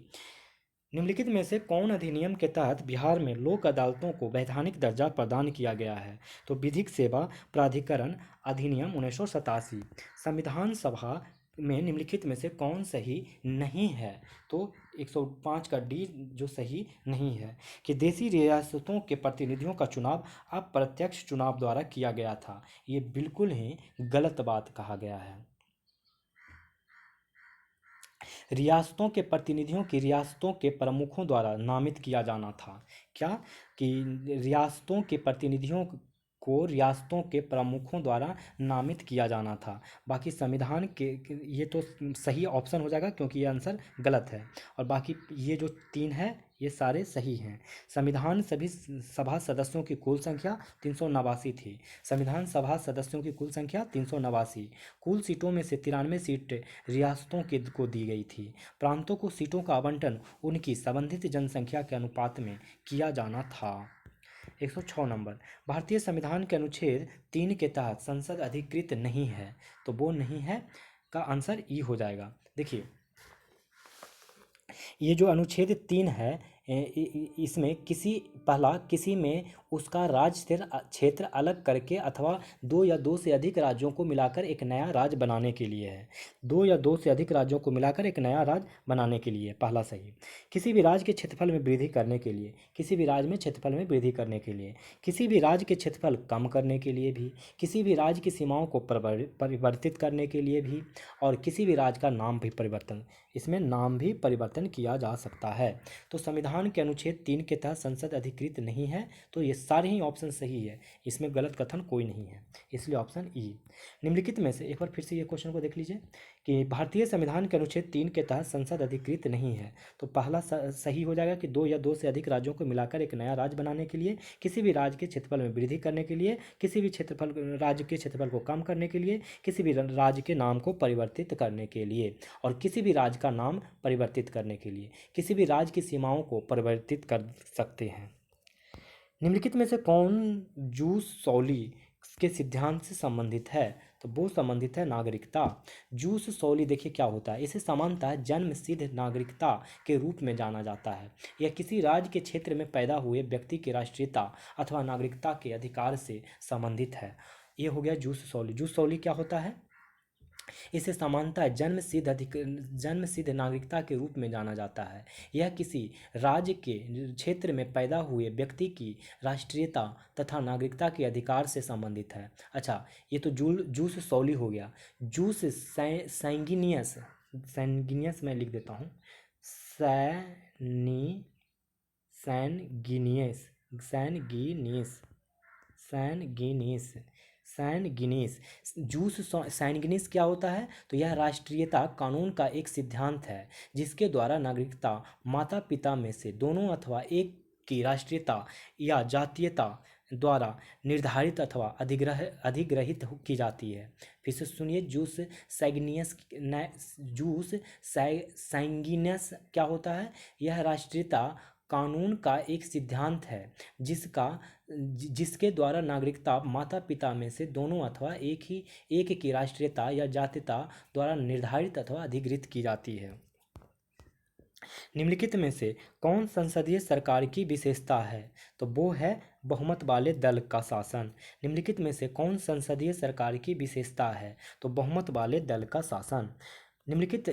निम्नलिखित में से कौन अधिनियम के तहत बिहार में लोक अदालतों को वैधानिक दर्जा प्रदान किया गया है? तो विधिक सेवा प्राधिकरण अधिनियम 1987। संविधान सभा में निम्नलिखित में से कौन सही नहीं है? तो 105 का डी जो सही नहीं है कि देशी रियासतों के प्रतिनिधियों का चुनाव अप्रत्यक्ष चुनाव द्वारा किया गया था। ये बिल्कुल ही गलत बात कहा गया है। रियासतों के प्रतिनिधियों की रियासतों के प्रमुखों द्वारा नामित किया जाना था। क्या? कि रियासतों के प्रतिनिधियों को रियासतों के प्रमुखों द्वारा नामित किया जाना था। बाकी संविधान के ये तो सही ऑप्शन हो जाएगा क्योंकि ये आंसर गलत है, और बाकी ये जो 3 है ये सारे सही हैं। संविधान सभी सभा सदस्यों की कुल संख्या 389 थी। संविधान सभा सदस्यों की कुल संख्या 389। कुल सीटों में से 93 सीट रियासतों को दी गई थी। प्रांतों को सीटों का आवंटन उनकी संबंधित जनसंख्या के अनुपात में किया जाना था। 106 नंबर, भारतीय संविधान के अनुच्छेद 3 के तहत संसद अधिकृत नहीं है। तो वो नहीं है का आंसर ई हो जाएगा। देखिए, ये जो अनुच्छेद 3 है इसमें किसी में उसका राज्य क्षेत्र अलग करके अथवा दो या दो से अधिक राज्यों को मिलाकर एक नया राज्य बनाने के लिए है। दो या दो से अधिक राज्यों को मिलाकर एक नया राज्य बनाने के लिए, पहला सही। किसी भी राज्य के क्षेत्रफल में वृद्धि करने के लिए, किसी भी राज्य में क्षेत्रफल में वृद्धि करने के लिए, किसी भी राज्य के क्षेत्रफल कम करने के लिए भी, किसी भी राज्य की सीमाओं को परिवर्तित करने के लिए भी, और किसी भी राज्य का नाम भी परिवर्तन, इसमें नाम भी परिवर्तन किया जा सकता है। तो संविधान के अनुच्छेद 3 के तहत संसद अधिकृत नहीं है, तो ये सारे ही ऑप्शन सही है, इसमें गलत कथन कोई नहीं है, इसलिए ऑप्शन ई। निम्नलिखित में से एक बार फिर से ये क्वेश्चन को देख लीजिए कि भारतीय संविधान के अनुच्छेद 3 के तहत संसद अधिकृत नहीं है, तो पहला सही हो जाएगा कि दो या दो से अधिक राज्यों को मिलाकर एक नया राज्य बनाने के लिए, किसी भी राज्य के क्षेत्रफल में वृद्धि करने के लिए, किसी भी राज्य के क्षेत्रफल को कम करने के लिए, किसी भी राज्य के नाम को परिवर्तित करने के लिए, और किसी भी राज्य का नाम परिवर्तित करने के लिए, किसी भी राज्य की सीमाओं को परिवर्तित कर सकते हैं। निम्नलिखित में से कौन जूस सॉली के सिद्धांत से संबंधित है, तो वो संबंधित है नागरिकता। जूस सॉली देखिए क्या होता है, इसे सामान्यतः जन्म सिद्ध नागरिकता के रूप में जाना जाता है। यह किसी राज्य के क्षेत्र में पैदा हुए व्यक्ति की राष्ट्रीयता अथवा नागरिकता के अधिकार से संबंधित है। ये हो गया जूस सॉली। जूस सॉली क्या होता है, इसे सामान्यतः जन्म सिद्ध नागरिकता के रूप में जाना जाता है। यह किसी राज्य के क्षेत्र में पैदा हुए व्यक्ति की राष्ट्रीयता तथा नागरिकता के अधिकार से संबंधित है। अच्छा, ये तो जूस सॉली हो गया। जूस सैंगिनियस, सैंगिनियस मैं लिख देता हूँ, सैनगिनियस सैनगिनियस सैनगिनियस सैनगिनिस। जूस सैनगिनिस क्या होता है, तो यह राष्ट्रीयता कानून का एक सिद्धांत है जिसके द्वारा नागरिकता माता पिता में से दोनों अथवा एक की राष्ट्रीयता या जातीयता द्वारा निर्धारित अथवा अधिग्रहित की जाती है। फिर से सुनिए, जूस सैंगिनियस क्या होता है, यह राष्ट्रीयता कानून का एक सिद्धांत है जिसके द्वारा नागरिकता माता पिता में से दोनों अथवा एक की राष्ट्रीयता या जातीयता द्वारा निर्धारित अथवा अधिग्रहित की जाती है। निम्नलिखित में से कौन संसदीय सरकार की विशेषता है, तो वो है बहुमत वाले दल का शासन। निम्नलिखित में से कौन संसदीय सरकार की विशेषता है, तो बहुमत वाले दल का शासन। निम्नलिखित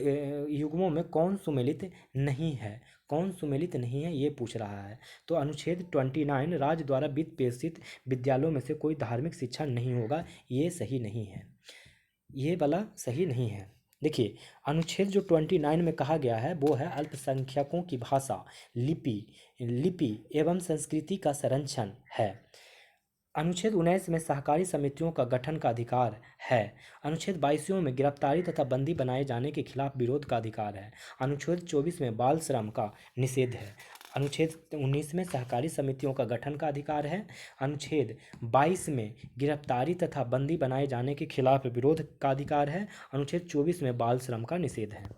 युग्मों में कौन सुमेलित नहीं है, कौन सुमेलित नहीं है ये पूछ रहा है, तो अनुच्छेद 29 राज्य द्वारा वित्त पोषित विद्यालयों में से कोई धार्मिक शिक्षा नहीं होगा, ये सही नहीं है, ये वाला सही नहीं है। देखिए, अनुच्छेद जो 29 में कहा गया है वो है अल्पसंख्यकों की भाषा, लिपि एवं संस्कृति का संरक्षण है। अनुच्छेद 19 में सहकारी समितियों का गठन का अधिकार है। अनुच्छेद 22 में गिरफ्तारी तथा बंदी बनाए जाने के खिलाफ विरोध का अधिकार है। अनुच्छेद 24 में बाल श्रम का निषेध है। अनुच्छेद 19 में सहकारी समितियों का गठन का अधिकार है। अनुच्छेद 22 में गिरफ्तारी तथा बंदी बनाए जाने के खिलाफ विरोध का अधिकार है। अनुच्छेद 24 में बाल श्रम का निषेध है।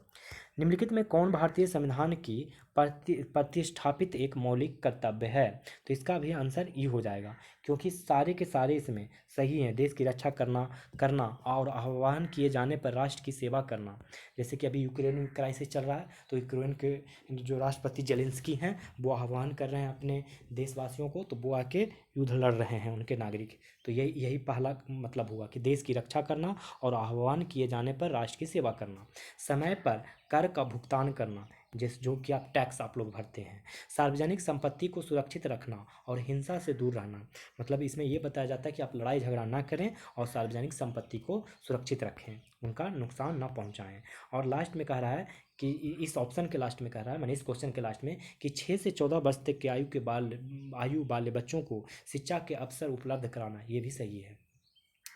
निम्नलिखित में कौन भारतीय संविधान की प्रतिष्ठापित एक मौलिक कर्तव्य है, तो इसका भी आंसर ई हो जाएगा, क्योंकि सारे के सारे इसमें सही हैं। देश की रक्षा करना और आह्वान किए जाने पर राष्ट्र की सेवा करना। जैसे कि अभी यूक्रेन में क्राइसिस चल रहा है, तो यूक्रेन के जो राष्ट्रपति जेलेंस्की हैं वो आह्वान कर रहे हैं अपने देशवासियों को, तो वो आके युद्ध लड़ रहे हैं उनके नागरिक। तो यही पहला मतलब हुआ कि देश की रक्षा करना और आह्वान किए जाने पर राष्ट्र की सेवा करना। समय पर कर का भुगतान करना, जो कि आप टैक्स आप लोग भरते हैं। सार्वजनिक संपत्ति को सुरक्षित रखना और हिंसा से दूर रहना, मतलब इसमें यह बताया जाता है कि आप लड़ाई झगड़ा ना करें और सार्वजनिक संपत्ति को सुरक्षित रखें, उनका नुकसान ना पहुंचाएं। और लास्ट में कह रहा है कि इस ऑप्शन के लास्ट में कह रहा है, मैंने इस क्वेश्चन के लास्ट में, कि 6 से 14 वर्ष तक के आयु वाले बच्चों को शिक्षा के अवसर उपलब्ध कराना, ये भी सही है।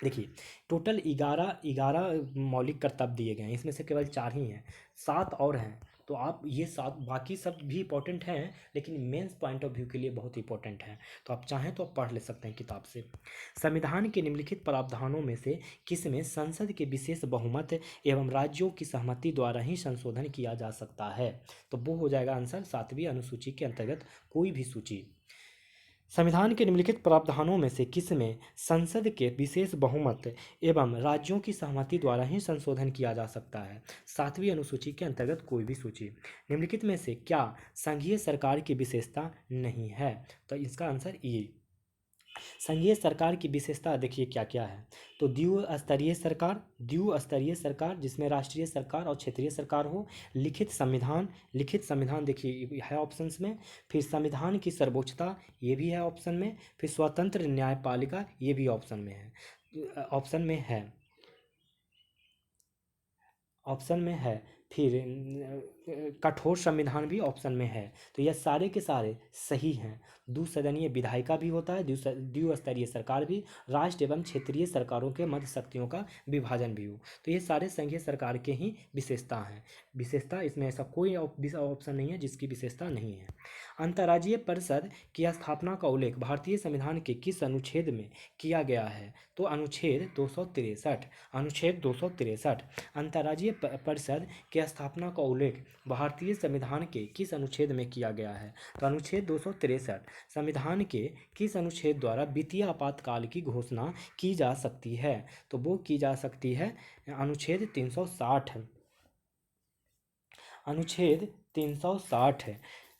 देखिए, टोटल 11 मौलिक कर्तव्य दिए गए हैं, इसमें से केवल 4 ही हैं, 7 और हैं। तो आप ये 7 बाकी सब भी इंपॉर्टेंट हैं, लेकिन मेंस पॉइंट ऑफ व्यू के लिए बहुत इंपॉर्टेंट हैं, तो आप चाहें तो आप पढ़ ले सकते हैं किताब से। संविधान के निम्नलिखित प्रावधानों में से किसमें संसद के विशेष बहुमत एवं राज्यों की सहमति द्वारा ही संशोधन किया जा सकता है, तो वो हो जाएगा आंसर 7वीं अनुसूची के अंतर्गत कोई भी सूची। संविधान के निम्नलिखित प्रावधानों में से किसमें संसद के विशेष बहुमत एवं राज्यों की सहमति द्वारा ही संशोधन किया जा सकता है? 7वीं अनुसूची के अंतर्गत कोई भी सूची। निम्नलिखित में से क्या संघीय सरकार की विशेषता नहीं है? तो इसका आंसर ई। संघीय सरकार की विशेषता देखिए क्या क्या है। तो द्विस्तरीय सरकार जिसमें राष्ट्रीय सरकार और क्षेत्रीय सरकार हो। लिखित संविधान देखिए है ऑप्शंस में। फिर संविधान की सर्वोच्चता ये भी है ऑप्शन में। फिर स्वतंत्र न्यायपालिका ये भी ऑप्शन में है। फिर कठोर संविधान भी ऑप्शन में है। तो यह सारे के सारे सही हैं। द्विसदनीय विधायिका भी होता है, द्विस्तरीय सरकार भी, राष्ट्र एवं क्षेत्रीय सरकारों के मध्य शक्तियों का विभाजन भी हो। तो ये सारे संघीय सरकार के ही विशेषता हैं। विशेषता इसमें ऐसा कोई ऑप्शन नहीं है जिसकी विशेषता नहीं है। अंतर्राज्यीय परिषद की स्थापना का उल्लेख भारतीय संविधान के किस अनुच्छेद में किया गया है? तो अनुच्छेद 263। अंतर्राज्यीय परिषद की स्थापना का उल्लेख भारतीय संविधान के किस अनुच्छेद में किया गया है? तो अनुच्छेद 263। संविधान के किस अनुच्छेद द्वारा वित्तीय आपातकाल की घोषणा की जा सकती है? तो वो की जा सकती है अनुच्छेद 360। अनुच्छेद 360 है।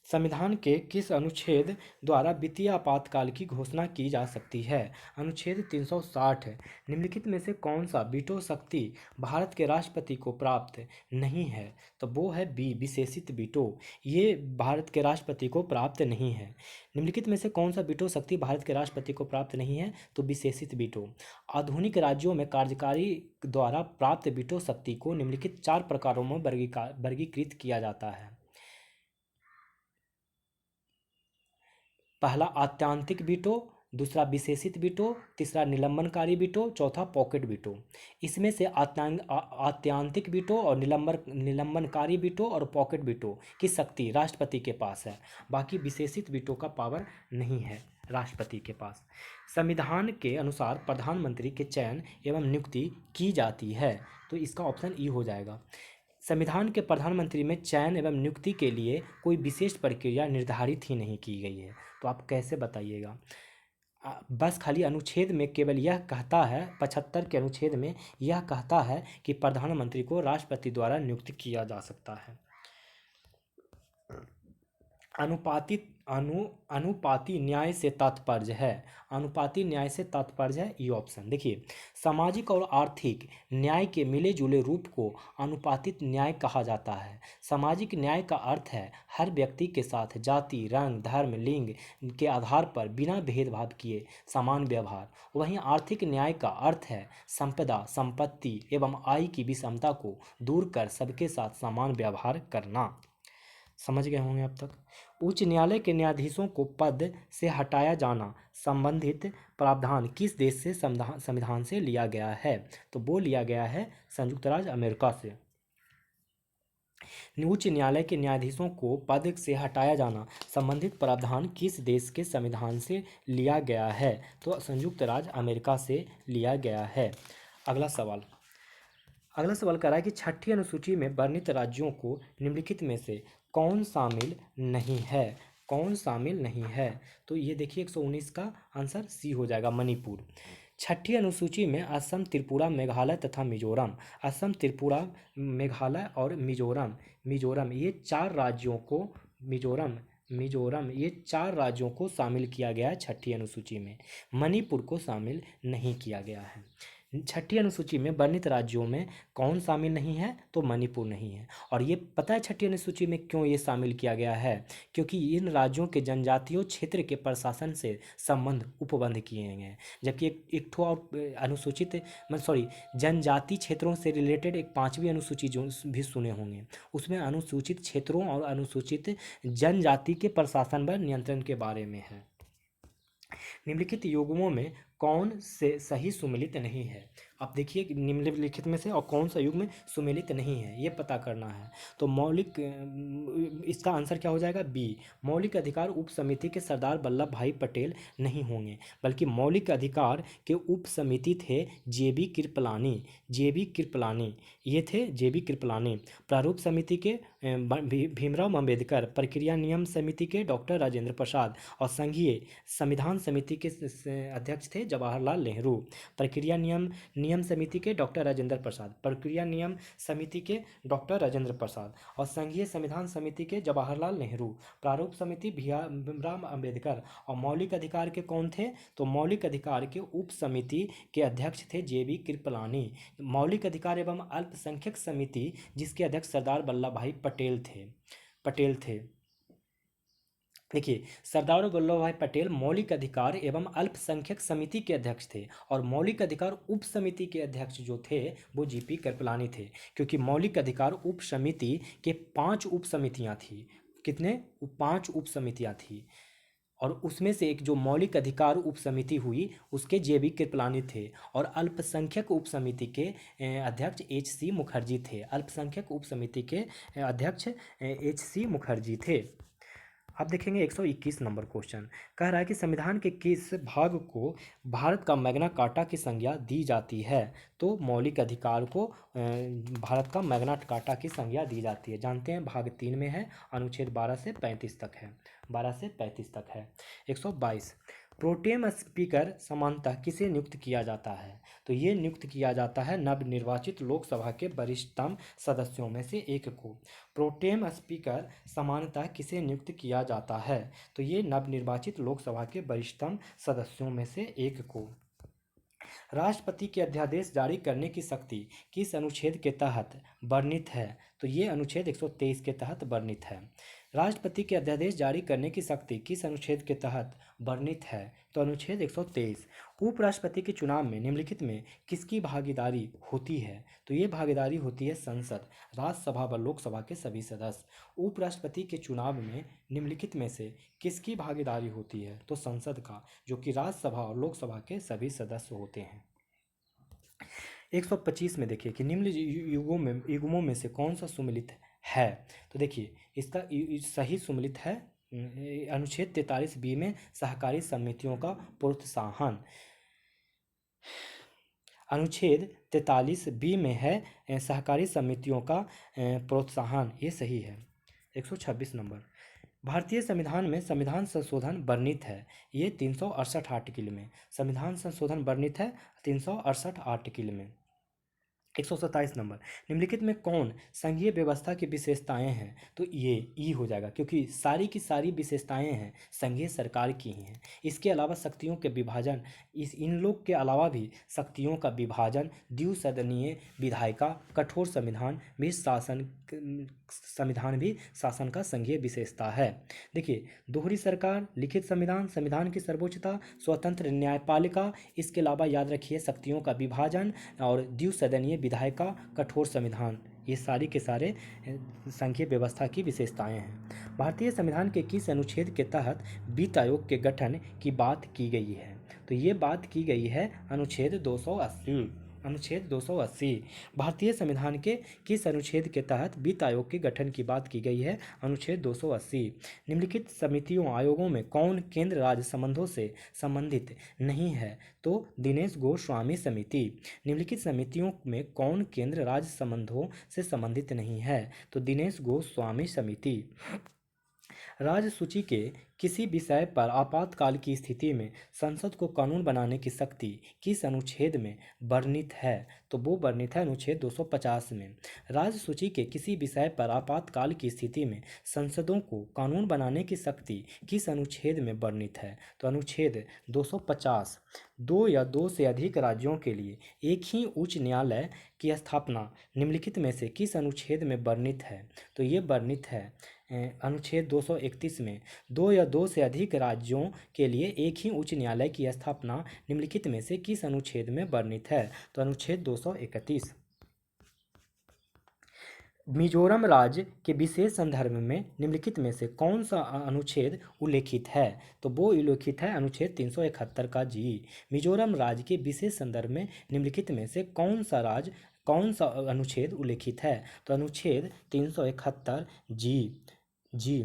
संविधान के किस अनुच्छेद द्वारा वित्तीय आपातकाल की घोषणा की जा सकती है? अनुच्छेद 360 है। निम्नलिखित में से कौन सा वीटो शक्ति भारत के राष्ट्रपति को प्राप्त नहीं है? तो वो है बी, विशेषित वीटो। ये भारत के राष्ट्रपति को प्राप्त नहीं है। निम्नलिखित में से कौन सा वीटो शक्ति भारत के राष्ट्रपति को प्राप्त नहीं है? तो विशेषित वीटो। आधुनिक राज्यों में कार्यकारी द्वारा प्राप्त वीटो शक्ति को निम्नलिखित 4 प्रकारों में वर्गीकृत किया जाता है। पहला आत्यांतिक वीटो, दूसरा विशेषित वीटो, तीसरा निलंबनकारी वीटो, चौथा पॉकेट वीटो। इसमें से आत्यांतिक वीटो और निलंबनकारी वीटो और पॉकेट वीटो की शक्ति राष्ट्रपति के पास है। बाकी विशेषित वीटो का पावर नहीं है राष्ट्रपति के पास। संविधान के अनुसार प्रधानमंत्री के चयन एवं नियुक्ति की जाती है। तो इसका ऑप्शन ई हो जाएगा। संविधान के प्रधानमंत्री में चयन एवं नियुक्ति के लिए कोई विशेष प्रक्रिया निर्धारित ही नहीं की गई है। तो आप कैसे बताइएगा? बस खाली अनुच्छेद में केवल यह कहता है, 75 के अनुच्छेद में यह कहता है कि प्रधानमंत्री को राष्ट्रपति द्वारा नियुक्त किया जा सकता है। अनुपाती न्याय से तात्पर्य है। अनुपाती न्याय से तात्पर्य है ई ऑप्शन। देखिए, सामाजिक और आर्थिक न्याय के मिले जुले रूप को अनुपातिक न्याय कहा जाता है। सामाजिक न्याय का अर्थ है हर व्यक्ति के साथ जाति, रंग, धर्म, लिंग के आधार पर बिना भेदभाव किए समान व्यवहार। वहीं आर्थिक न्याय का अर्थ है संपदा, संपत्ति एवं आय की विषमता को दूर कर सबके साथ समान व्यवहार करना। समझ गए होंगे अब तक। उच्च न्यायालय के न्यायाधीशों को पद से हटाया जाना संबंधित प्रावधान किस देश से संविधान से लिया गया है? तो वो लिया गया है संयुक्त राज्य अमेरिका से। उच्च न्यायालय के न्यायाधीशों को पद से हटाया जाना संबंधित प्रावधान किस देश के संविधान से लिया गया है? तो संयुक्त राज्य अमेरिका से लिया गया है। अगला सवाल कह रहा है कि 6ठी अनुसूची में वर्णित राज्यों को निम्नलिखित में से कौन शामिल नहीं है? कौन शामिल नहीं है? तो ये देखिए 119 का आंसर सी हो जाएगा, मणिपुर। 6ठी अनुसूची में असम, त्रिपुरा, मेघालय तथा मिजोरम। असम, त्रिपुरा, मेघालय और मिजोरम ये 4 राज्यों को ये 4 राज्यों को शामिल किया गया है 6ठी अनुसूची में। मणिपुर को शामिल नहीं किया गया है। 6ठी अनुसूची में वर्णित राज्यों में कौन शामिल नहीं है? तो मणिपुर नहीं है। और ये पता है 6ठी अनुसूची में क्यों ये शामिल किया गया है? क्योंकि इन राज्यों के जनजातीय क्षेत्र के प्रशासन से संबंध उपबंध किए गए हैं। जबकि एक ठो और अनुसूचित जनजाति क्षेत्रों से रिलेटेड एक 5वीं अनुसूची जो भी सुने होंगे, उसमें अनुसूचित क्षेत्रों और अनुसूचित जनजाति के प्रशासन व नियंत्रण के बारे में है। निम्नलिखित युग्मों में कौन से सही सुमेलित नहीं है? आप देखिए कि निम्नलिखित में से और कौन सा युग्म सुमेलित नहीं है, ये पता करना है। तो मौलिक इसका आंसर क्या हो जाएगा? बी। मौलिक अधिकार उप समिति के सरदार वल्लभ भाई पटेल नहीं होंगे, बल्कि मौलिक अधिकार के उप समिति थे जेबी कृपलानी। जेबी कृपलानी ये थे, जेबी कृपलानी। प्रारूप समिति के भीमराव अम्बेडकर, प्रक्रिया नियम समिति के डॉक्टर राजेंद्र प्रसाद और संघीय संविधान समिति के अध्यक्ष थे जवाहरलाल नेहरू। प्रक्रिया नियम समिति के डॉक्टर राजेंद्र प्रसाद, प्रक्रिया नियम समिति के डॉक्टर राजेंद्र प्रसाद और संघीय संविधान समिति के जवाहरलाल नेहरू। प्रारूप समिति भीमराव अम्बेडकर। और मौलिक अधिकार के कौन थे? तो मौलिक अधिकार के उप समिति के अध्यक्ष थे जेबी कृपलानी। मौलिक अधिकार एवं अल्पसंख्यक समिति जिसके अध्यक्ष सरदार वल्लभ भाई पटेल थे। देखिए, सरदार वल्लभ भाई पटेल मौलिक अधिकार एवं अल्पसंख्यक समिति के अध्यक्ष थे, और मौलिक अधिकार उप समिति के अध्यक्ष जो थे वो जीपी कृपलानी थे, क्योंकि मौलिक अधिकार उप समिति के 5 उप समितियाँ थी। कितने? 5 उप समितियाँ थी, और उसमें से एक जो मौलिक अधिकार उप समिति हुई उसके जेबी कृपलानी थे, और अल्पसंख्यक उप समिति के अध्यक्ष एच.सी. मुखर्जी थे। अल्पसंख्यक उप समिति के अध्यक्ष एच.सी. मुखर्जी थे। अब देखेंगे 121 नंबर क्वेश्चन। कह रहा है कि संविधान के किस भाग को भारत का मैग्ना कार्टा की संज्ञा दी जाती है? तो मौलिक अधिकार को भारत का मैग्ना कार्टा की संज्ञा दी जाती है। जानते हैं भाग 3 में है, अनुच्छेद 12 से 35 तक है। 12 से 35 तक है। 122। प्रोटेम स्पीकर सामान्यतः किसे नियुक्त किया जाता है? तो ये नियुक्त किया जाता है नवनिर्वाचित लोकसभा के वरिष्ठतम सदस्यों में से एक को। प्रोटेम स्पीकर सामान्यतः किसे नियुक्त किया जाता है? तो ये नवनिर्वाचित लोकसभा के वरिष्ठतम सदस्यों में से एक को। राष्ट्रपति के अध्यादेश जारी करने की शक्ति किस अनुच्छेद के तहत वर्णित है? तो ये अनुच्छेद 123 के तहत वर्णित है। राष्ट्रपति के अध्यादेश जारी करने की शक्ति किस अनुच्छेद के तहत वर्णित है? तो अनुच्छेद 123। उपराष्ट्रपति के चुनाव में निम्नलिखित में किसकी भागीदारी होती है? तो ये भागीदारी होती है संसद, राज्यसभा व लोकसभा के सभी सदस्य। उपराष्ट्रपति के चुनाव में निम्नलिखित में से किसकी भागीदारी होती है? तो संसद का, जो कि राज्यसभा और लोकसभा के सभी सदस्य होते हैं। 125 में देखिए कि निम्न युग्मों में से कौन सा सुमेलित है? तो देखिए इसका सही सुमेलित है अनुच्छेद 43B में सहकारी समितियों का प्रोत्साहन। अनुच्छेद 43B में है सहकारी समितियों का प्रोत्साहन, ये सही है। 126 नंबर। भारतीय संविधान में संविधान संशोधन वर्णित है, ये 368 आर्टिकल में। संविधान संशोधन वर्णित है 368 आर्टिकल में। 127 नंबर। निम्नलिखित में कौन संघीय व्यवस्था की विशेषताएं हैं? तो ये ई हो जाएगा, क्योंकि सारी की सारी विशेषताएं हैं संघीय सरकार की ही हैं। इसके अलावा शक्तियों के विभाजन, इन लोग के अलावा भी शक्तियों का विभाजन, द्विसदनीय विधायिका, कठोर संविधान भी शासन का संघीय विशेषता है। देखिए, दोहरी सरकार, लिखित संविधान, संविधान की सर्वोच्चता, स्वतंत्र न्यायपालिका, इसके अलावा याद रखिए शक्तियों का विभाजन और द्विसदनीय विधायिका, कठोर संविधान, ये सारी के सारे संघीय व्यवस्था की विशेषताएं हैं। भारतीय संविधान के किस अनुच्छेद के तहत वित्त आयोग के गठन की बात की गई है? तो ये बात की गई है अनुच्छेद 280। अनुच्छेद 280। भारतीय संविधान के किस अनुच्छेद के तहत वित्त आयोग के गठन की बात की गई है? अनुच्छेद 280। निम्नलिखित समितियों आयोगों में कौन केंद्र राज्य संबंधों से संबंधित नहीं है? तो दिनेश गोस्वामी समिति। निम्नलिखित समितियों में कौन केंद्र राज्य संबंधों से संबंधित नहीं है? तो दिनेश गोस्वामी समिति। राज्य सूची के किसी विषय पर आपातकाल की स्थिति में संसद को कानून बनाने की शक्ति किस अनुच्छेद में वर्णित है? तो वो वर्णित है अनुच्छेद 250 में। राज्य सूची के किसी विषय पर आपातकाल की स्थिति में संसदों को कानून बनाने की शक्ति किस अनुच्छेद में वर्णित है? तो अनुच्छेद 250। दो या दो से अधिक राज्यों के लिए एक ही उच्च न्यायालय की स्थापना निम्नलिखित में से किस अनुच्छेद में वर्णित है? तो ये वर्णित है अनुच्छेद 231 में। दो या दो से अधिक राज्यों के लिए एक ही उच्च न्यायालय की स्थापना निम्नलिखित में से किस अनुच्छेद में वर्णित है? तो अनुच्छेद 231। मिजोरम राज्य के विशेष संदर्भ में निम्नलिखित में से कौन सा अनुच्छेद उल्लेखित है? तो वो उल्लेखित है अनुच्छेद 371 का जी। मिजोरम राज्य के विशेष संदर्भ में निम्नलिखित में से कौन सा अनुच्छेद उल्लेखित है? तो अनुच्छेद 371 जी। जी।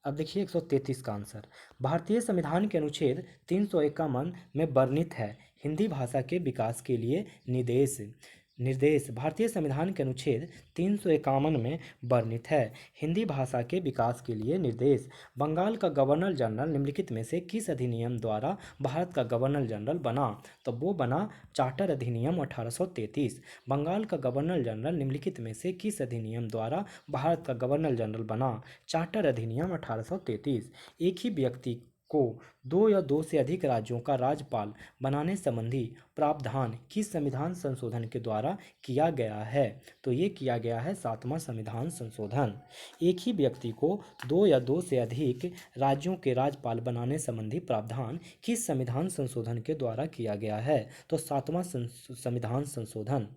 अब देखिए 133 का आंसर। भारतीय संविधान के अनुच्छेद 351 में वर्णित है हिंदी भाषा के विकास के लिए निर्देश। भारतीय संविधान के अनुच्छेद 351 में वर्णित है हिंदी भाषा के विकास के लिए निर्देश। बंगाल का गवर्नर जनरल निम्नलिखित में से किस अधिनियम द्वारा भारत का गवर्नर जनरल बना? तो वो बना चार्टर अधिनियम 1833। बंगाल का गवर्नर जनरल निम्नलिखित में से किस अधिनियम द्वारा भारत का गवर्नर जनरल बना? चार्टर अधिनियम 1833। एक ही व्यक्ति को दो या दो से अधिक राज्यों का राज्यपाल बनाने संबंधी प्रावधान किस संविधान संशोधन के द्वारा किया गया है? तो ये किया गया है 7वां संविधान संशोधन। एक ही व्यक्ति को दो या दो से अधिक राज्यों के राज्यपाल बनाने संबंधी प्रावधान किस संविधान संशोधन के द्वारा किया गया है? तो 7वां संविधान संशोधन।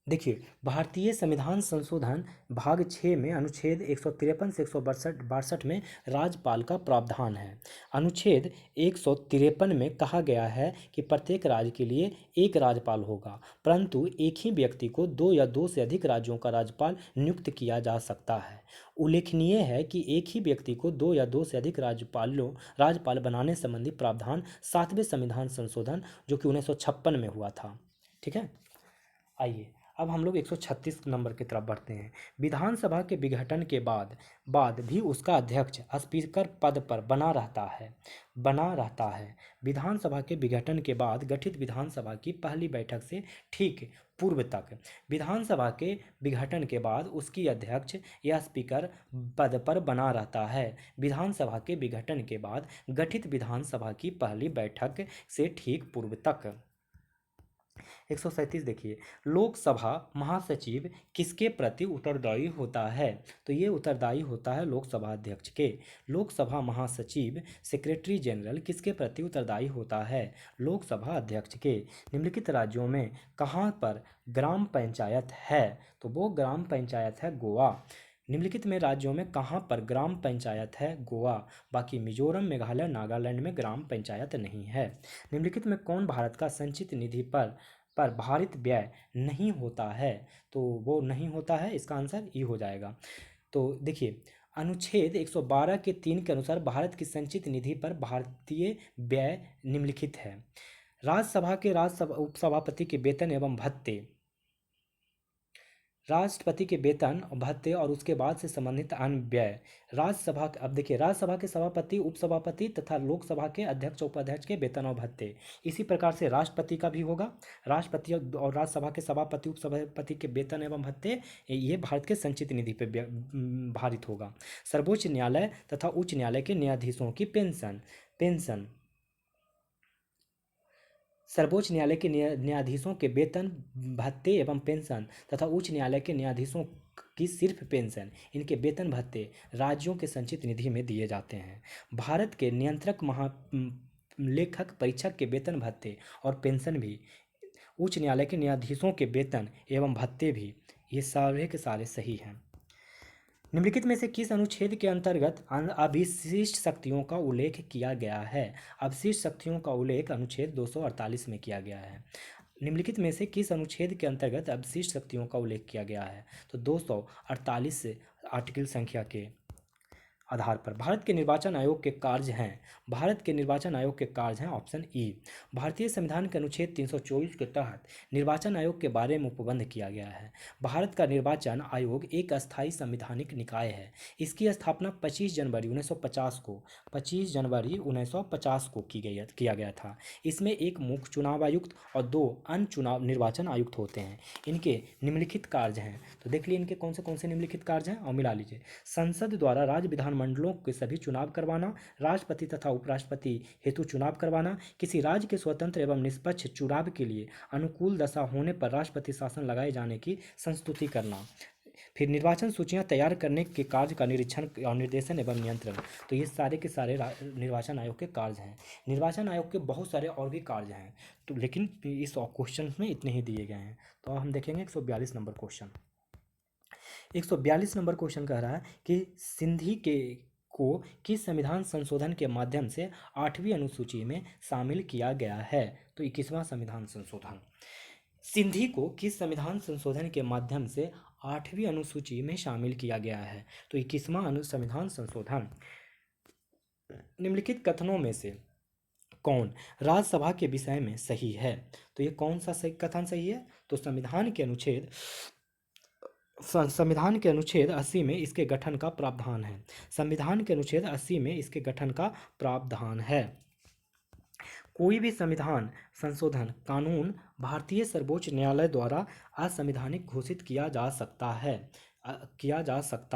देखिए भारतीय संविधान संशोधन भाग 6 में अनुच्छेद 153 से 162 में राज्यपाल का प्रावधान है। अनुच्छेद 153 में कहा गया है कि प्रत्येक राज्य के लिए एक राज्यपाल होगा, परंतु एक ही व्यक्ति को दो या दो से अधिक राज्यों का राज्यपाल नियुक्त किया जा सकता है। उल्लेखनीय है कि एक ही व्यक्ति को दो या दो से अधिक राज्यपाल बनाने संबंधी प्रावधान 7वें संविधान संशोधन जो कि 1956 में हुआ था। ठीक है, आइए अब हम लोग 136 नंबर की तरफ बढ़ते हैं। विधानसभा के विघटन के बाद भी उसका अध्यक्ष स्पीकर पद पर बना रहता है। विधानसभा के विघटन के बाद गठित विधानसभा की पहली बैठक से ठीक पूर्व तक विधानसभा के विघटन के बाद उसकी अध्यक्ष या स्पीकर पद पर बना रहता है। विधानसभा के विघटन के बाद गठित विधानसभा की पहली बैठक से ठीक पूर्व तक। 137 देखिए, लोकसभा महासचिव किसके प्रति उत्तरदायी होता है? तो ये उत्तरदायी होता है लोकसभा अध्यक्ष के। लोकसभा महासचिव सेक्रेटरी जनरल किसके प्रति उत्तरदायी होता है? लोकसभा अध्यक्ष के। निम्नलिखित राज्यों में कहाँ पर ग्राम पंचायत है? तो वो ग्राम पंचायत है गोवा। निम्नलिखित में राज्यों में कहाँ पर ग्राम पंचायत है? गोवा। बाकी मिजोरम, मेघालय, नागालैंड में ग्राम पंचायत नहीं है। निम्नलिखित में कौन भारत का संचित निधि पर भारित व्यय नहीं होता है? तो वो नहीं होता है, इसका आंसर ई हो जाएगा। तो देखिए अनुच्छेद 112 के 3 के अनुसार भारत की संचित निधि पर भारतीय व्यय निम्नलिखित है। राज्यसभा के उपसभापति के वेतन एवं भत्ते, राष्ट्रपति के वेतन भत्ते और उसके बाद से संबंधित अन्य व्यय। राज्यसभा अब देखिए राज्यसभा के सभापति, उपसभापति तथा लोकसभा के अध्यक्ष उपाध्यक्ष के वेतन और भत्ते। इसी प्रकार से राष्ट्रपति का भी होगा। राष्ट्रपति और राज्यसभा के सभापति उपसभापति के वेतन एवं भत्ते ये भारत के संचित निधि पर भारित होगा। सर्वोच्च न्यायालय तथा उच्च न्यायालय के न्यायाधीशों की पेंशन सर्वोच्च न्यायालय के न्यायाधीशों के वेतन भत्ते एवं पेंशन तथा उच्च न्यायालय के न्यायाधीशों की सिर्फ पेंशन, इनके वेतन भत्ते राज्यों के संचित निधि में दिए जाते हैं। भारत के नियंत्रक लेखक परीक्षक के वेतन भत्ते और पेंशन भी, उच्च न्यायालय के न्यायाधीशों के वेतन एवं भत्ते भी, ये सारे के सारे सही हैं। निम्नलिखित में से किस अनुच्छेद के अंतर्गत अवशिष्ट शक्तियों का उल्लेख किया गया है? अवशिष्ट शक्तियों का उल्लेख अनुच्छेद 248 में किया गया है। निम्नलिखित में से किस अनुच्छेद के अंतर्गत अवशिष्ट शक्तियों का उल्लेख किया गया है? तो 248 आर्टिकल संख्या के आधार पर। भारत के निर्वाचन आयोग के कार्य हैं ऑप्शन ई। भारतीय संविधान के अनुच्छेद 324 के तहत निर्वाचन आयोग के बारे में उपबंध किया गया है। भारत का निर्वाचन आयोग एक अस्थायी संवैधानिक निकाय है। इसकी स्थापना 25 जनवरी 1950 को किया गया था। इसमें एक मुख्य चुनाव आयुक्त और 2 अन्य निर्वाचन आयुक्त होते हैं। इनके निम्नलिखित कार्य हैं, तो देख लीजिए इनके कौन से निम्नलिखित कार्य हैं और मिला लीजिए। संसद द्वारा राज्य विधानमंडलों के सभी चुनाव करवाना, राष्ट्रपति तथा उपराष्ट्रपति हेतु चुनाव करवाना, किसी राज्य के स्वतंत्र एवं निष्पक्ष चुनाव के लिए अनुकूल दशा होने पर राष्ट्रपति शासन लगाए जाने की संस्तुति करना, फिर निर्वाचन सूचियां तैयार करने के कार्य का निरीक्षण और निर्देशन एवं नियंत्रण। तो ये सारे के सारे निर्वाचन आयोग के कार्य हैं। निर्वाचन आयोग के बहुत सारे और भी कार्य हैं, तो लेकिन इस क्वेश्चन में इतने ही दिए गए हैं। तो हम देखेंगे 142 नंबर क्वेश्चन। 142 नंबर क्वेश्चन कह रहा है कि सिंधी के को किस संविधान संशोधन के माध्यम से 8वीं अनुसूची में शामिल किया गया है? तो 21वां संविधान संशोधन। सिंधी को किस संविधान संशोधन के माध्यम से 8वीं अनुसूची में शामिल किया गया है? तो 21वां संविधान संशोधन। निम्नलिखित कथनों में से कौन राज्यसभा के विषय में सही है? तो ये कौन सा सही कथन सही है? तो संविधान के अनुच्छेद 80 में इसके गठन का प्रावधान है। संविधान के अनुच्छेद 80 में इसके गठन का प्रावधान है। कोई भी संविधान संशोधन कानून भारतीय सर्वोच्च न्यायालय द्वारा असंवैधानिक घोषित किया जा सकता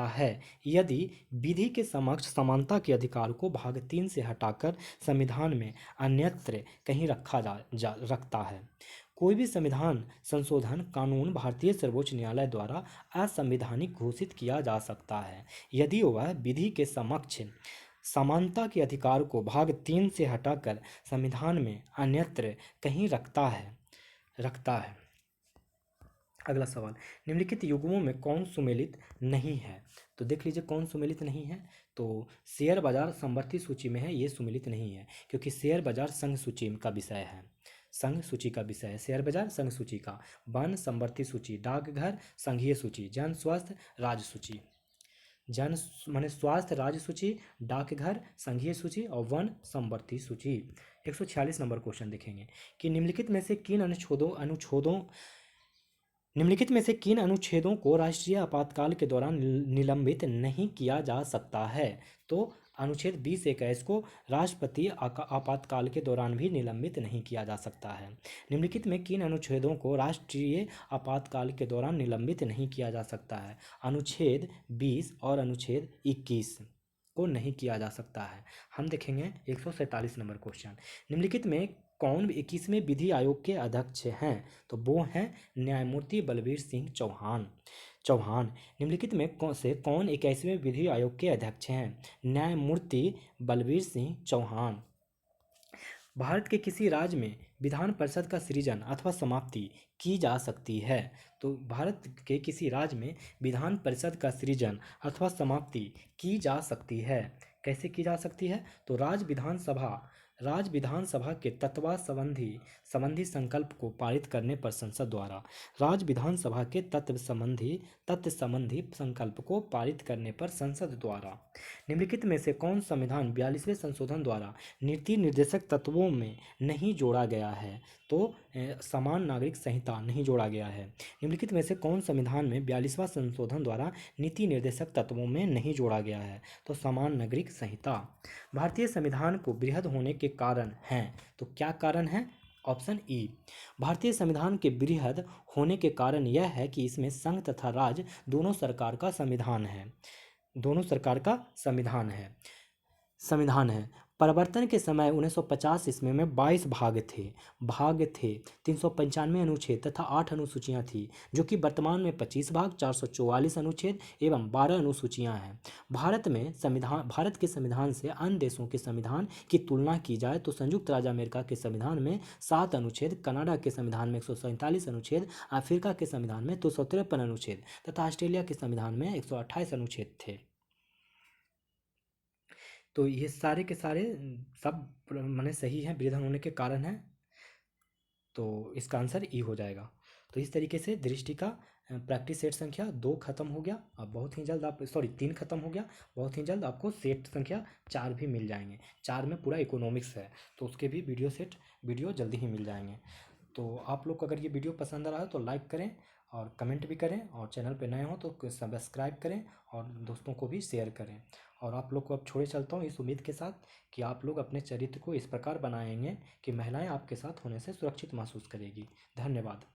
है यदि विधि के समक्ष समानता के अधिकार को भाग 3 से हटाकर संविधान में अन्यत्र कहीं रखता है। कोई भी संविधान संशोधन कानून भारतीय सर्वोच्च न्यायालय द्वारा असंवैधानिक घोषित किया जा सकता है यदि वह विधि के समक्ष समानता के अधिकार को भाग 3 से हटाकर संविधान में अन्यत्र कहीं रखता है। अगला सवाल, निम्नलिखित युग्मों में कौन सुमेलित नहीं है? तो देख लीजिए कौन सुमेलित नहीं है। तो शेयर बाजार समवर्ती सूची में है, ये सुमेलित नहीं है क्योंकि शेयर बाजार संघ सूची का विषय है। संघ सूची का विषय है शेयर बाजार संघ सूची का। वन समवर्ती सूची, डाकघर संघीय सूची, जन स्वास्थ्य राज्य सूची। जन माने स्वास्थ्य राज्य सूची, डाकघर संघीय सूची और वन समवर्ती सूची। 146 नंबर क्वेश्चन देखेंगे कि निम्नलिखित में से किन अनुच्छेदों को राष्ट्रीय आपातकाल के दौरान निलंबित नहीं किया जा सकता है? तो अनुच्छेद 20-21 को राष्ट्रपति आपातकाल के दौरान भी निलंबित नहीं किया जा सकता है। निम्नलिखित में किन अनुच्छेदों को राष्ट्रीय आपातकाल के दौरान निलंबित नहीं किया जा सकता है? अनुच्छेद 20 और अनुच्छेद 21 को नहीं किया जा सकता है। हम देखेंगे 147 नंबर क्वेश्चन, निम्नलिखित में कौन 21वें विधि आयोग के अध्यक्ष हैं? तो वो हैं न्यायमूर्ति बलबीर सिंह चौहान। निम्नलिखित में कौन 21वें विधि आयोग के अध्यक्ष हैं? न्यायमूर्ति बलबीर सिंह चौहान। भारत के किसी राज्य में विधान परिषद का सृजन अथवा समाप्ति की जा सकती है? तो भारत के किसी राज्य में विधान परिषद का सृजन अथवा समाप्ति की जा सकती है। कैसे की जा सकती है? तो राज्य विधानसभा के तत्व संबंधी संकल्प को पारित करने पर संसद द्वारा राज्य विधानसभा के तत्व संबंधी संकल्प को पारित करने पर संसद द्वारा। निम्नलिखित में से कौन संविधान 42वें संशोधन द्वारा नीति निर्देशक तत्वों में नहीं जोड़ा गया है? तो समान नागरिक संहिता नहीं जोड़ा गया है। निम्नलिखित में से कौन संविधान में 42वां संशोधन द्वारा नीति निर्देशक तत्वों में नहीं जोड़ा गया है? तो समान नागरिक संहिता। भारतीय संविधान को बृहद होने के कारण हैं। तो क्या कारण है? Option E. भारतीय संविधान के बृहद होने के कारण यह है कि इसमें संघ तथा राज्य दोनों सरकार का संविधान है। परिवर्तन के समय 1950 ईस्वी में 22 भाग थे 395 अनुच्छेद तथा 8 अनुसूचियां थी, जो कि वर्तमान में 25 भाग 444 अनुच्छेद एवं 12 अनुसूचियां हैं। भारत के संविधान से अन्य देशों के संविधान की तुलना की जाए तो संयुक्त राज्य अमेरिका के संविधान में 7 अनुच्छेद, कनाडा के संविधान में 147 अनुच्छेद, अफ्रीका के संविधान में 253 अनुच्छेद तथा ऑस्ट्रेलिया के संविधान में 128 अनुच्छेद थे। तो ये सारे के सारे सब माने सही हैं, बृहद होने के कारण है। तो इसका आंसर ई हो जाएगा। तो इस तरीके से दृष्टि का प्रैक्टिस सेट संख्या 2 खत्म हो गया। अब बहुत ही जल्द 3 खत्म हो गया। बहुत ही जल्द आपको सेट संख्या 4 भी मिल जाएंगे। 4 में पूरा इकोनॉमिक्स है, तो उसके भी वीडियो जल्दी ही मिल जाएंगे। तो आप लोग को अगर ये वीडियो पसंद आ रहा है तो लाइक करें और कमेंट भी करें, और चैनल पे नए हो तो सब्सक्राइब करें और दोस्तों को भी शेयर करें। और आप लोग को अब छोड़े चलता हूँ इस उम्मीद के साथ कि आप लोग अपने चरित्र को इस प्रकार बनाएंगे कि महिलाएं आपके साथ होने से सुरक्षित महसूस करेगी। धन्यवाद।